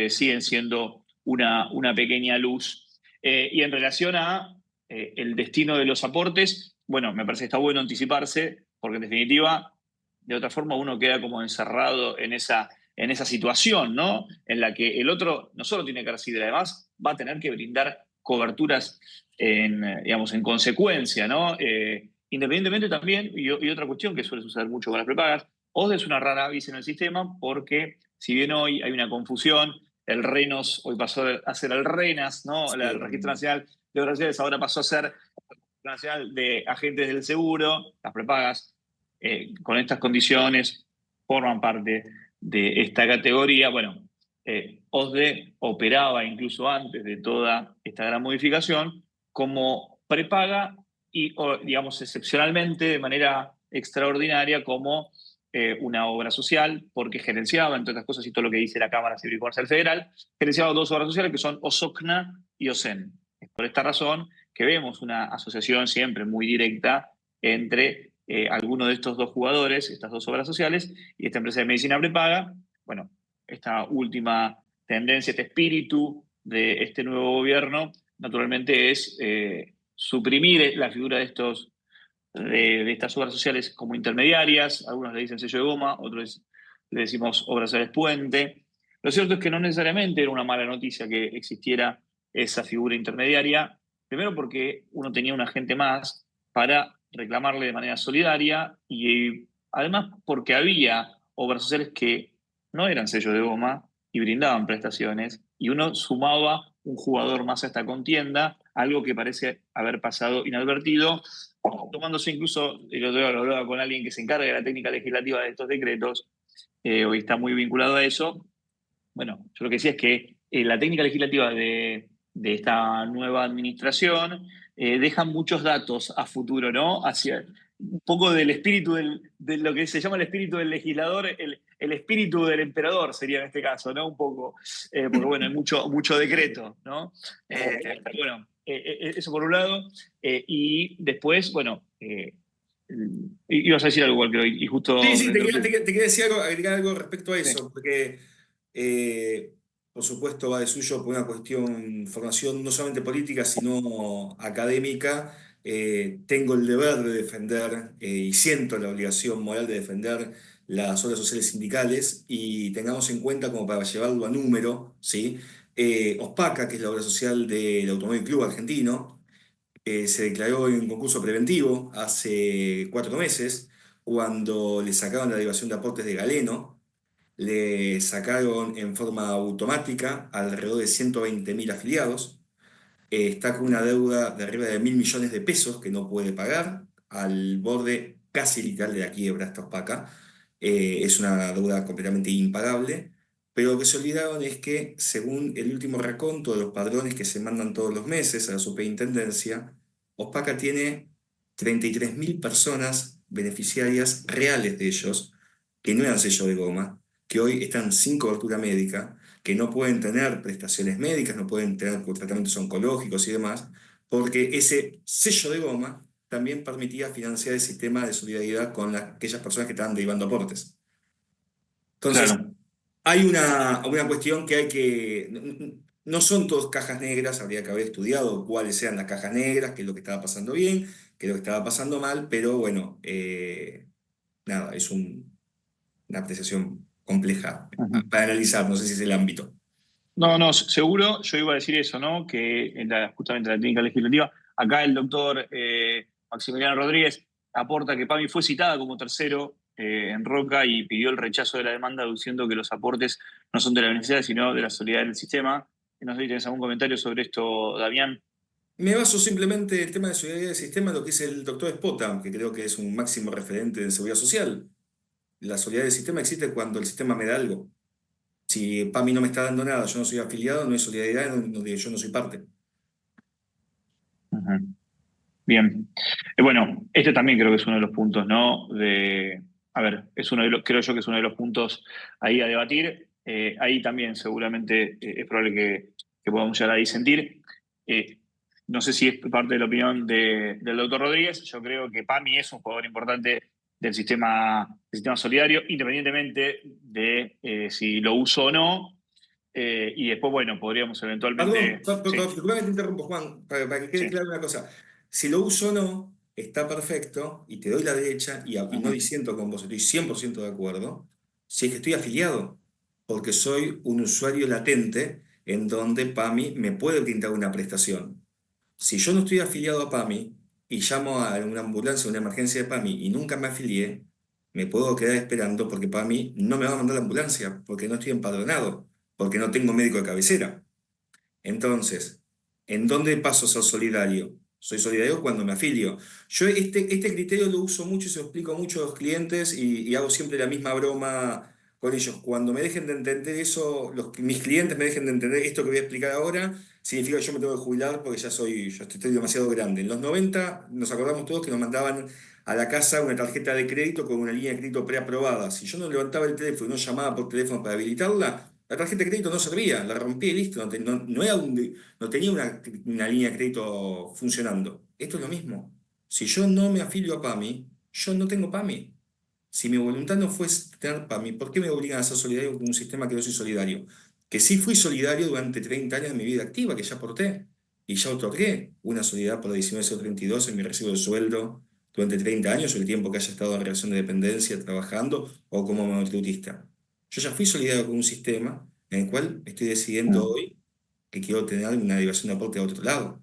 [SPEAKER 3] siguen siendo una pequeña luz. Y en relación a el destino de los aportes, bueno, me parece que está bueno anticiparse, porque en definitiva, de otra forma uno queda como encerrado en esa situación, ¿no? En la que el otro no solo tiene que recibir, además va a tener que brindar coberturas digamos, en consecuencia, ¿no? Independientemente también, y otra cuestión que suele suceder mucho con las prepagas, OSDE es una rara avis en el sistema porque si bien hoy hay una confusión, el RENOS hoy pasó a ser el RENAS, ¿no? El Registro Nacional de Obras Sociales ahora pasó a ser el Registro Nacional de Agentes del Seguro, las prepagas con estas condiciones forman parte de esta categoría. Bueno, OSDE operaba incluso antes de toda esta gran modificación como prepaga y, digamos, excepcionalmente, de manera extraordinaria, como una obra social, porque gerenciaba, entre otras cosas, y todo lo que dice la Cámara Civil y Comercial Federal, gerenciaba 2 obras sociales que son OSOCNA y OSEN. Es por esta razón que vemos una asociación siempre muy directa entre alguno de estos dos jugadores, estas 2 obras sociales, y esta empresa de medicina prepaga. Bueno, esta última tendencia, este espíritu de este nuevo gobierno, naturalmente es suprimir la figura de estas obras sociales como intermediarias. Algunos le dicen sello de goma, otros le decimos obras sociales puente. Lo cierto es que no necesariamente era una mala noticia que existiera esa figura intermediaria, primero porque uno tenía un agente más para reclamarle de manera solidaria, y además porque había obras sociales que no eran sellos de goma y brindaban prestaciones, y uno sumaba un jugador más a esta contienda, algo que parece haber pasado inadvertido, tomándose incluso, y lo hablaba con alguien que se encarga de la técnica legislativa de estos decretos, hoy está muy vinculado a eso. Bueno, yo lo que decía es que la técnica legislativa de esta nueva administración deja muchos datos a futuro, ¿no? Hacia un poco del espíritu de lo que se llama el espíritu del legislador, el espíritu del emperador sería en este caso, ¿no? Un poco, porque bueno, hay mucho decreto, ¿no? Bueno, eso por un lado. Y después, bueno, ibas a decir algo, creo, y justo
[SPEAKER 2] Sí,
[SPEAKER 3] me interrumpí.
[SPEAKER 2] te quería decir algo, agregar algo respecto a
[SPEAKER 3] Sí.
[SPEAKER 2] eso, porque por supuesto va de suyo por una cuestión, formación no solamente política, sino académica. Tengo el deber de defender y siento la obligación moral de defender las obras sociales sindicales y tengamos en cuenta, como para llevarlo a número, ¿sí? OSPACA, que es la obra social del Automóvil Club Argentino, se declaró en un concurso preventivo hace 4 meses, cuando le sacaron la derivación de aportes de Galeno, le sacaron en forma automática alrededor de 120.000 afiliados, está con una deuda de arriba de 1.000 millones de pesos que no puede pagar, al borde casi literal de la quiebra esta opaca. Es una deuda completamente impagable, pero lo que se olvidaron es que, según el último raconto de los padrones que se mandan todos los meses a la superintendencia, Ospaca tiene 33.000 personas beneficiarias reales de ellos, que no eran sello de goma, que hoy están sin cobertura médica, que no pueden tener prestaciones médicas, no pueden tener tratamientos oncológicos y demás, porque ese sello de goma también permitía financiar el sistema de solidaridad con aquellas personas que estaban derivando aportes. Entonces,
[SPEAKER 3] Claro.
[SPEAKER 2] hay una cuestión que hay que... No son todos cajas negras, habría que haber estudiado cuáles eran las cajas negras, qué es lo que estaba pasando bien, qué es lo que estaba pasando mal, pero bueno, nada, es una apreciación compleja
[SPEAKER 3] Ujú.
[SPEAKER 2] para analizar, no sé si es el ámbito.
[SPEAKER 3] No, no, seguro, yo iba a decir eso, ¿no? Que justamente la técnica legislativa, acá el doctor Maximiliano Rodríguez aporta que PAMI fue citada como tercero en Roca y pidió el rechazo de la demanda, diciendo que los aportes no son de la beneficia, sino de la solidaridad del sistema. No sé si tienes algún comentario sobre esto, Damián.
[SPEAKER 2] Me baso simplemente en el tema de seguridad del sistema, en lo que es el doctor Spota, que creo que es un máximo referente en seguridad social. La solidaridad del sistema existe cuando el sistema me da algo. Si PAMI no me está dando nada, yo no soy afiliado, no hay solidaridad, yo no soy parte.
[SPEAKER 3] Ujú. Bien. Bueno, este también creo que es uno de los puntos, ¿no? A ver, creo yo que es uno de los puntos ahí a debatir. Ahí también seguramente es probable que podamos llegar a disentir. Eh, no sé si es parte de la opinión del doctor Rodríguez. Yo creo que PAMI es un jugador importante del sistema solidario, independientemente de si lo uso o no. Y después, bueno, podríamos
[SPEAKER 2] Perdón,
[SPEAKER 3] eventualmente. Sí,
[SPEAKER 2] disculpame que te interrumpo, Juan, para que quede
[SPEAKER 3] sí.
[SPEAKER 2] clara una cosa. Si lo uso o no, está perfecto, y te doy la derecha, y no
[SPEAKER 3] Ujú.
[SPEAKER 2] disiento con vos, estoy 100% de acuerdo, si es que estoy afiliado, porque soy un usuario latente en donde PAMI me puede brindar una prestación. Si yo no estoy afiliado a PAMI y llamo a una ambulancia o una emergencia de PAMI y nunca me afilié, me puedo quedar esperando porque PAMI no me va a mandar la ambulancia, porque no estoy empadronado, porque no tengo médico de cabecera. Entonces, ¿en dónde paso a ser solidario? Soy solidario cuando me afilio. Yo este criterio lo uso mucho y se lo explico mucho a los clientes y hago siempre la misma broma con ellos. Cuando me dejen de entender eso, mis clientes me dejen de entender esto que voy a explicar ahora, significa que yo me tengo que jubilar porque yo estoy demasiado grande. En los 90 nos acordamos todos que nos mandaban a la casa una tarjeta de crédito con una línea de crédito preaprobada. Si yo no levantaba el teléfono y no llamaba por teléfono para habilitarla, la tarjeta de crédito no servía, la rompí y listo, no tenía una línea de crédito funcionando. Esto es lo mismo. Si yo no me afilio a PAMI, yo no tengo PAMI. Si mi voluntad no fue tener PAMI, ¿por qué me obligan a ser solidario con un sistema que no soy solidario? Que sí fui solidario durante 30 años de mi vida activa, que ya aporté y ya otorgué una solidaridad por la 1932 en mi recibo de sueldo durante 30 años o el tiempo que haya estado en relación de dependencia trabajando o como monotributista. Yo ya fui solidario con un sistema en el cual estoy decidiendo hoy que quiero tener una derivación de aporte a otro lado.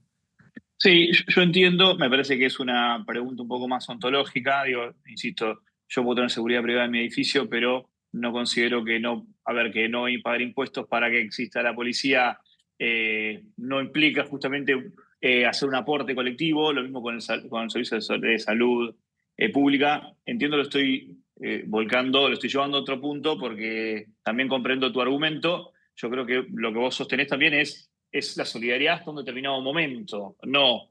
[SPEAKER 3] Sí, yo entiendo, me parece que es una pregunta un poco más ontológica, digo, insisto, yo puedo tener seguridad privada en mi edificio, pero no considero que no, a ver, que no pagar impuestos para que exista la policía no implica justamente hacer un aporte colectivo, lo mismo con el servicio de salud pública, entiendo, volcando, lo estoy llevando a otro punto porque también comprendo tu argumento. Yo creo que lo que vos sostenés también es la solidaridad hasta un determinado momento, no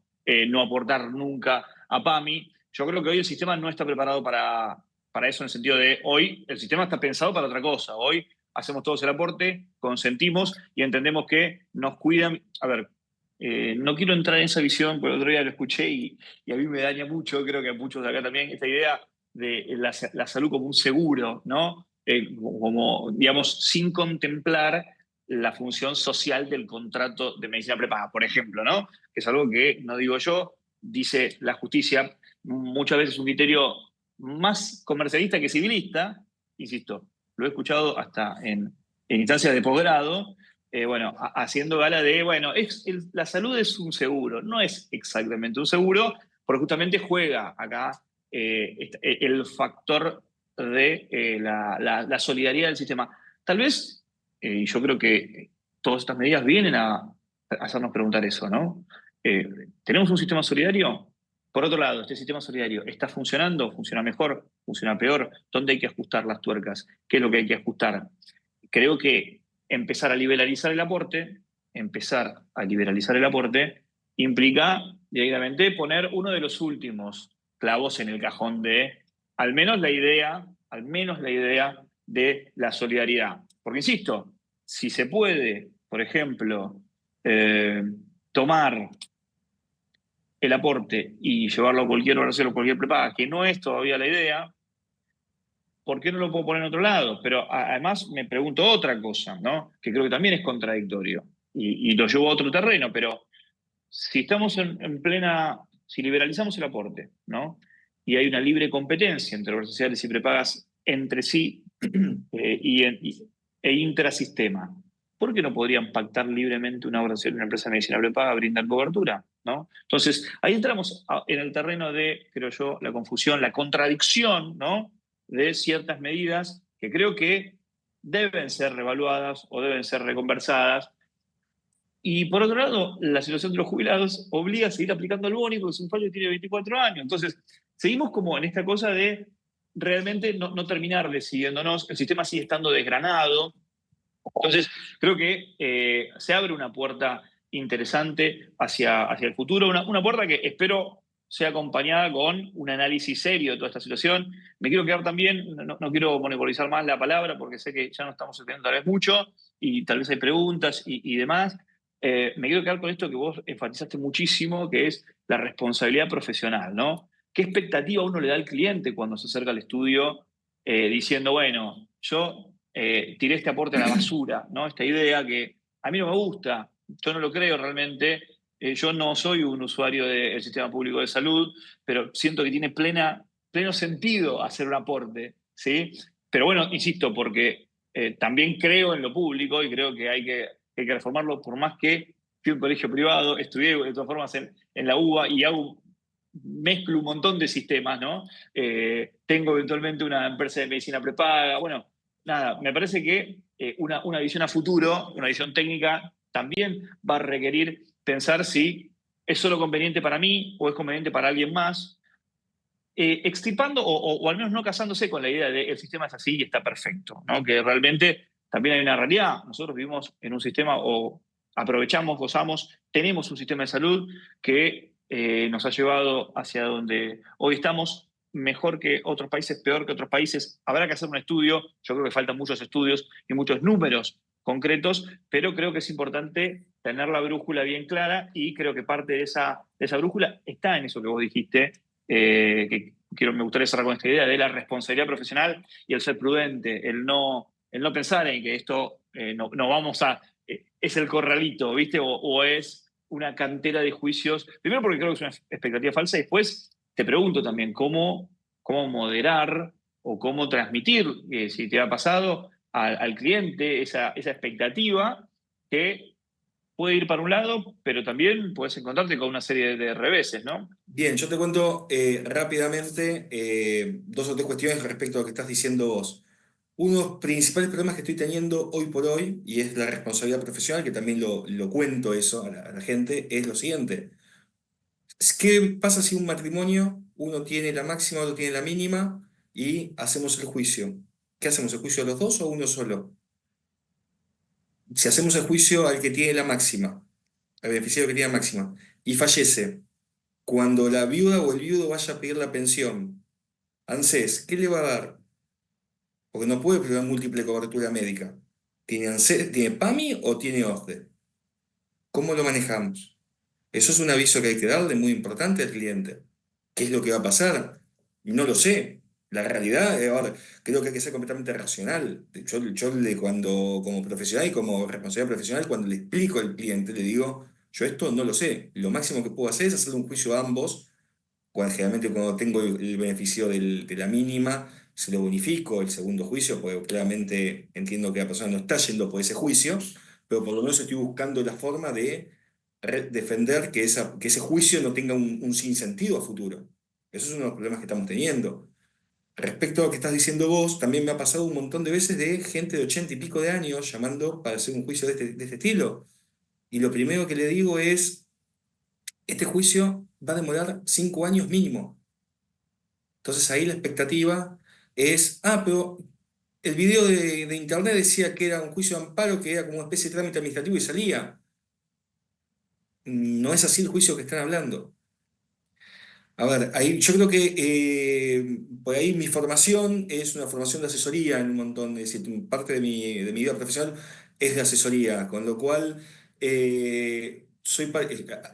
[SPEAKER 3] aportar nunca a PAMI. Yo creo que hoy el sistema no está preparado para eso, en el sentido de hoy el sistema está pensado para otra cosa. Hoy hacemos todos el aporte, consentimos y entendemos que nos cuidan. A ver, no quiero entrar en esa visión, porque el otro día lo escuché y a mí me daña mucho, creo que a muchos de acá también, esta idea de la salud como un seguro, ¿no? Como, digamos, sin contemplar la función social del contrato de medicina prepaga, por ejemplo, ¿no? Que es algo que no digo yo, dice la justicia, muchas veces un criterio más comercialista que civilista, insisto, lo he escuchado hasta en instancias de posgrado, bueno, haciendo gala de, bueno, la salud es un seguro, no es exactamente un seguro, porque justamente juega acá el factor de la solidaridad del sistema. Tal vez, y yo creo que todas estas medidas vienen a hacernos preguntar eso, ¿no? ¿Tenemos un sistema solidario? Por otro lado, ¿este sistema solidario está funcionando? ¿Funciona mejor? ¿Funciona peor? ¿Dónde hay que ajustar las tuercas? ¿Qué es lo que hay que ajustar? Creo que empezar a liberalizar el aporte implica directamente poner uno de los últimos clavos en el cajón de al menos la idea de la solidaridad. Porque, insisto, si se puede, por ejemplo, tomar el aporte y llevarlo a cualquier oración o cualquier prepaga, que no es todavía la idea, ¿por qué no lo puedo poner en otro lado? Pero además me pregunto otra cosa, ¿no? Que creo que también es contradictorio y lo llevo a otro terreno, pero si estamos en plena, si liberalizamos el aporte, ¿no? Y hay una libre competencia entre obras sociales y prepagas entre sí e intrasistema, ¿por qué no podrían pactar libremente una obra social y una empresa de medicina prepaga brindar cobertura? ¿No? Entonces, ahí entramos en el terreno de, creo yo, la confusión, la contradicción, ¿no? De ciertas medidas que creo que deben ser revaluadas o deben ser reconversadas. Y por otro lado, la situación de los jubilados obliga a seguir aplicando el boni porque es un fallo que tiene 24 años. Entonces, seguimos como en esta cosa de realmente no terminar decidiéndonos, el sistema sigue estando desgranado. Entonces, creo que se abre una puerta interesante hacia el futuro, una puerta que espero sea acompañada con un análisis serio de toda esta situación. Me quiero quedar también, no quiero monopolizar más la palabra porque sé que ya no estamos extendiendo tal vez mucho y tal vez hay preguntas y demás. Me quiero quedar con esto que vos enfatizaste muchísimo, que es la responsabilidad profesional, ¿no? ¿Qué expectativa uno le da al cliente cuando se acerca al estudio diciendo, bueno, yo tiré este aporte a la basura, ¿no? Esta idea que a mí no me gusta, yo no lo creo realmente, yo no soy un usuario del sistema público de salud, pero siento que tiene pleno sentido hacer un aporte, ¿sí? Pero bueno, insisto, porque también creo en lo público y creo que hay que reformarlo, por más que fui a un colegio privado, estudié de todas formas en la UBA y mezclo un montón de sistemas, ¿no? Tengo eventualmente una empresa de medicina prepaga, bueno, nada, me parece que una visión a futuro, una visión técnica, también va a requerir pensar si es solo conveniente para mí o es conveniente para alguien más, extirpando o al menos no casándose con la idea de el sistema es así y está perfecto, ¿no? Que realmente también hay una realidad. Nosotros vivimos en un sistema o aprovechamos, gozamos, tenemos un sistema de salud que nos ha llevado hacia donde hoy estamos, mejor que otros países, peor que otros países. Habrá que hacer un estudio, yo creo que faltan muchos estudios y muchos números concretos, pero creo que es importante tener la brújula bien clara y creo que parte de esa brújula está en eso que vos dijiste, me gustaría cerrar con esta idea de la responsabilidad profesional y el ser prudente, el no pensar en que esto no vamos a... es el corralito, ¿viste? O es una cantera de juicios. Primero porque creo que es una expectativa falsa y después te pregunto también cómo moderar o cómo transmitir, si te ha pasado, al cliente esa expectativa que puede ir para un lado, pero también puedes encontrarte con una serie de reveses, ¿no?
[SPEAKER 2] Bien, yo te cuento rápidamente dos o tres cuestiones respecto a lo que estás diciendo vos. Uno de los principales problemas que estoy teniendo hoy por hoy, y es la responsabilidad profesional, que también lo cuento eso a la gente, es lo siguiente. ¿Qué pasa si un matrimonio, uno tiene la máxima, otro tiene la mínima, y hacemos el juicio. ¿Qué hacemos? ¿El juicio a los dos o uno solo? Si hacemos el juicio al que tiene la máxima, al beneficiario que tiene la máxima, y fallece, cuando la viuda o el viudo vaya a pedir la pensión, ANSES, ¿qué le va a dar? Porque no puede pedir múltiple cobertura médica. ¿Tiene ANSES, tiene PAMI o tiene OSDE? ¿Cómo lo manejamos? Eso es un aviso que hay que darle muy importante al cliente. ¿Qué es lo que va a pasar? No lo sé. La realidad, ahora, creo que hay que ser completamente racional. Cuando, como profesional y como responsabilidad profesional, cuando le explico al cliente, le digo, yo esto no lo sé. Lo máximo que puedo hacer es hacerle un juicio a ambos generalmente cuando tengo el beneficio de la mínima, se lo bonifico el segundo juicio, porque claramente entiendo que la persona no está yendo por ese juicio, pero por lo menos estoy buscando la forma de defender que ese juicio no tenga un sinsentido a futuro. Eso es uno de los problemas que estamos teniendo. Respecto a lo que estás diciendo vos, también me ha pasado un montón de veces de gente de 80 y pico de años llamando para hacer un juicio de este estilo. Y lo primero que le digo es, este juicio va a demorar 5 años mínimo. Entonces ahí la expectativa es, pero el video de internet decía que era un juicio de amparo, que era como una especie de trámite administrativo y salía. No es así el juicio que están hablando. A ver, ahí, yo creo que por ahí mi formación es una formación de asesoría en un montón, es decir, parte de mi vida profesional es de asesoría, con lo cual de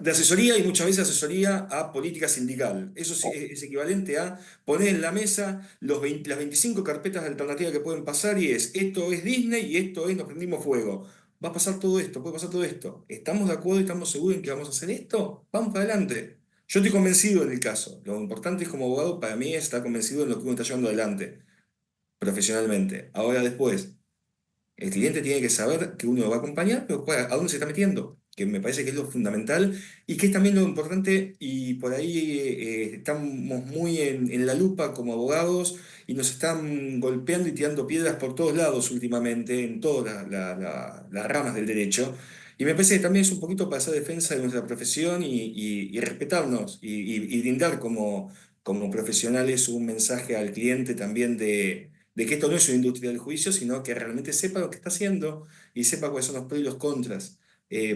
[SPEAKER 2] asesoría y muchas veces asesoría a política sindical. Eso es equivalente a poner en la mesa las 25 carpetas alternativas que pueden pasar y esto es Disney y esto es nos prendimos fuego. Va a pasar todo esto, puede pasar todo esto. ¿Estamos de acuerdo y estamos seguros en que vamos a hacer esto? Vamos para adelante. Yo estoy convencido en el caso. Lo importante es como abogado para mí es estar convencido en lo que uno está llevando adelante profesionalmente. Ahora después, el cliente tiene que saber que uno lo va a acompañar, pero a dónde se está metiendo, que me parece que es lo fundamental y que es también lo importante y por ahí estamos muy en la lupa como abogados y nos están golpeando y tirando piedras por todos lados últimamente, en todas las ramas del derecho. Y me parece que también es un poquito para hacer defensa de nuestra profesión y respetarnos y brindar como profesionales un mensaje al cliente también de que esto no es una industria del juicio, sino que realmente sepa lo que está haciendo y sepa cuáles son los pros y los contras.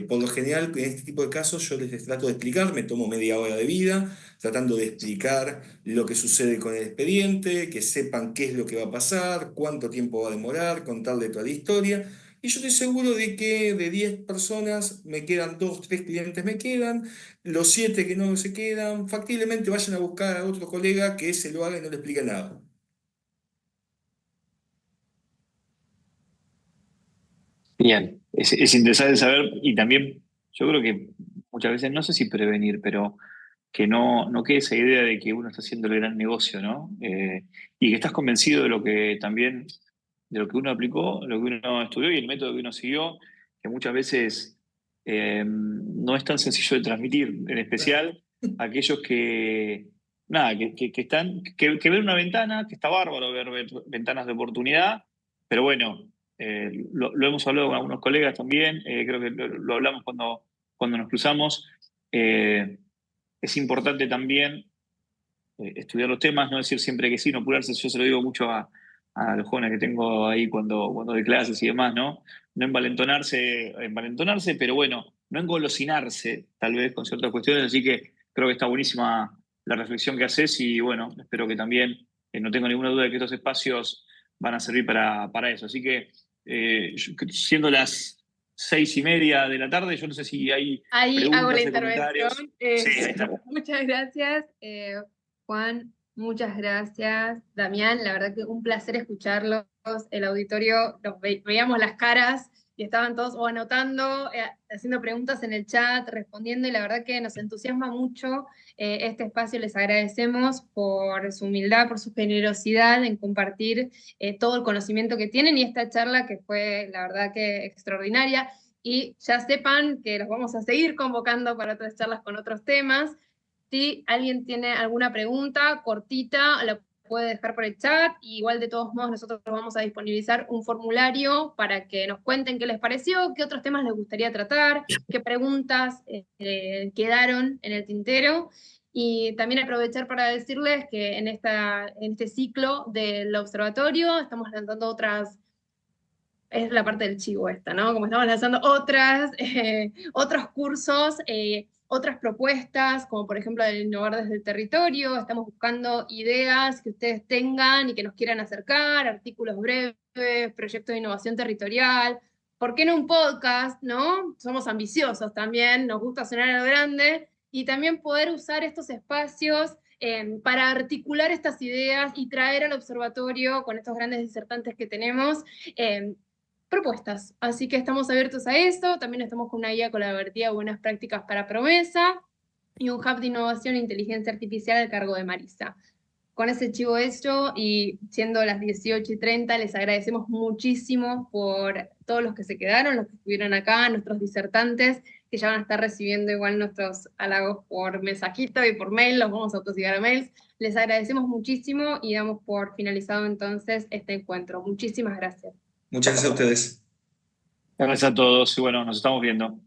[SPEAKER 2] Por lo general, en este tipo de casos, yo les trato de explicar, me tomo media hora de vida, tratando de explicar lo que sucede con el expediente, que sepan qué es lo que va a pasar, cuánto tiempo va a demorar, contarle toda la historia. Y yo estoy seguro de que de 10 personas me quedan 2, 3 clientes me quedan, los 7 que no se quedan, factiblemente vayan a buscar a otro colega que se lo haga y no le explique nada.
[SPEAKER 3] Bien, es interesante saber y también yo creo que muchas veces, no sé si prevenir, pero que no quede esa idea de que uno está haciendo el gran negocio, ¿no? Y que estás convencido de lo que también, de lo que uno aplicó, lo que uno estudió y el método que uno siguió, que muchas veces no es tan sencillo de transmitir, en especial a aquellos que, nada, que están, que ven una ventana, que está bárbaro ver ventanas de oportunidad, pero bueno, lo hemos hablado con algunos colegas también, creo que lo hablamos cuando nos cruzamos. Es importante también estudiar los temas, no decir siempre que sí, no apurarse. Yo se lo digo mucho a los jóvenes que tengo ahí cuando doy clases y demás, ¿no? No envalentonarse, pero bueno, no engolosinarse tal vez con ciertas cuestiones. Así que creo que está buenísima la reflexión que haces y bueno, espero que también, no tengo ninguna duda de que estos espacios van a servir para eso. Así que siendo las 6:30 de la tarde, yo no sé si hay
[SPEAKER 1] Ahí hago la
[SPEAKER 3] preguntas y
[SPEAKER 1] intervención.
[SPEAKER 3] comentarios. Sí, ahí está.
[SPEAKER 1] Muchas gracias, Juan. Muchas gracias, Damián. La verdad que un placer escucharlos. El auditorio, veíamos las caras y estaban todos o anotando, haciendo preguntas en el chat, respondiendo, y la verdad que nos entusiasma mucho este espacio. Les agradecemos por su humildad, por su generosidad en compartir todo el conocimiento que tienen y esta charla que fue, la verdad que extraordinaria. Y ya sepan que los vamos a seguir convocando para otras charlas con otros temas. Si alguien tiene alguna pregunta cortita, la puede dejar por el chat. Y igual, de todos modos, nosotros vamos a disponibilizar un formulario para que nos cuenten qué les pareció, qué otros temas les gustaría tratar, qué preguntas quedaron en el tintero. Y también aprovechar para decirles que en este ciclo del observatorio estamos lanzando es la parte del chivo esta, ¿no? Como estamos lanzando otros cursos, otras propuestas, como por ejemplo el Innovar desde el Territorio. Estamos buscando ideas que ustedes tengan y que nos quieran acercar, artículos breves, proyectos de innovación territorial. ¿Por qué no un podcast, no? Somos ambiciosos también, nos gusta sonar a lo grande, y también poder usar estos espacios para articular estas ideas y traer al observatorio, con estos grandes disertantes que tenemos, propuestas. Así que estamos abiertos a eso. También estamos con una guía colaborativa de buenas prácticas para Promesa y un hub de innovación e inteligencia artificial al cargo de Marisa. Con ese chivo hecho y siendo las 18:30, les agradecemos muchísimo por todos los que se quedaron, los que estuvieron acá, nuestros disertantes, que ya van a estar recibiendo igual nuestros halagos por mensajito y por mail, los vamos a autosigar a mails. Les agradecemos muchísimo y damos por finalizado entonces este encuentro. Muchísimas gracias.
[SPEAKER 2] Muchas gracias a ustedes.
[SPEAKER 3] Gracias a todos y bueno, nos estamos viendo.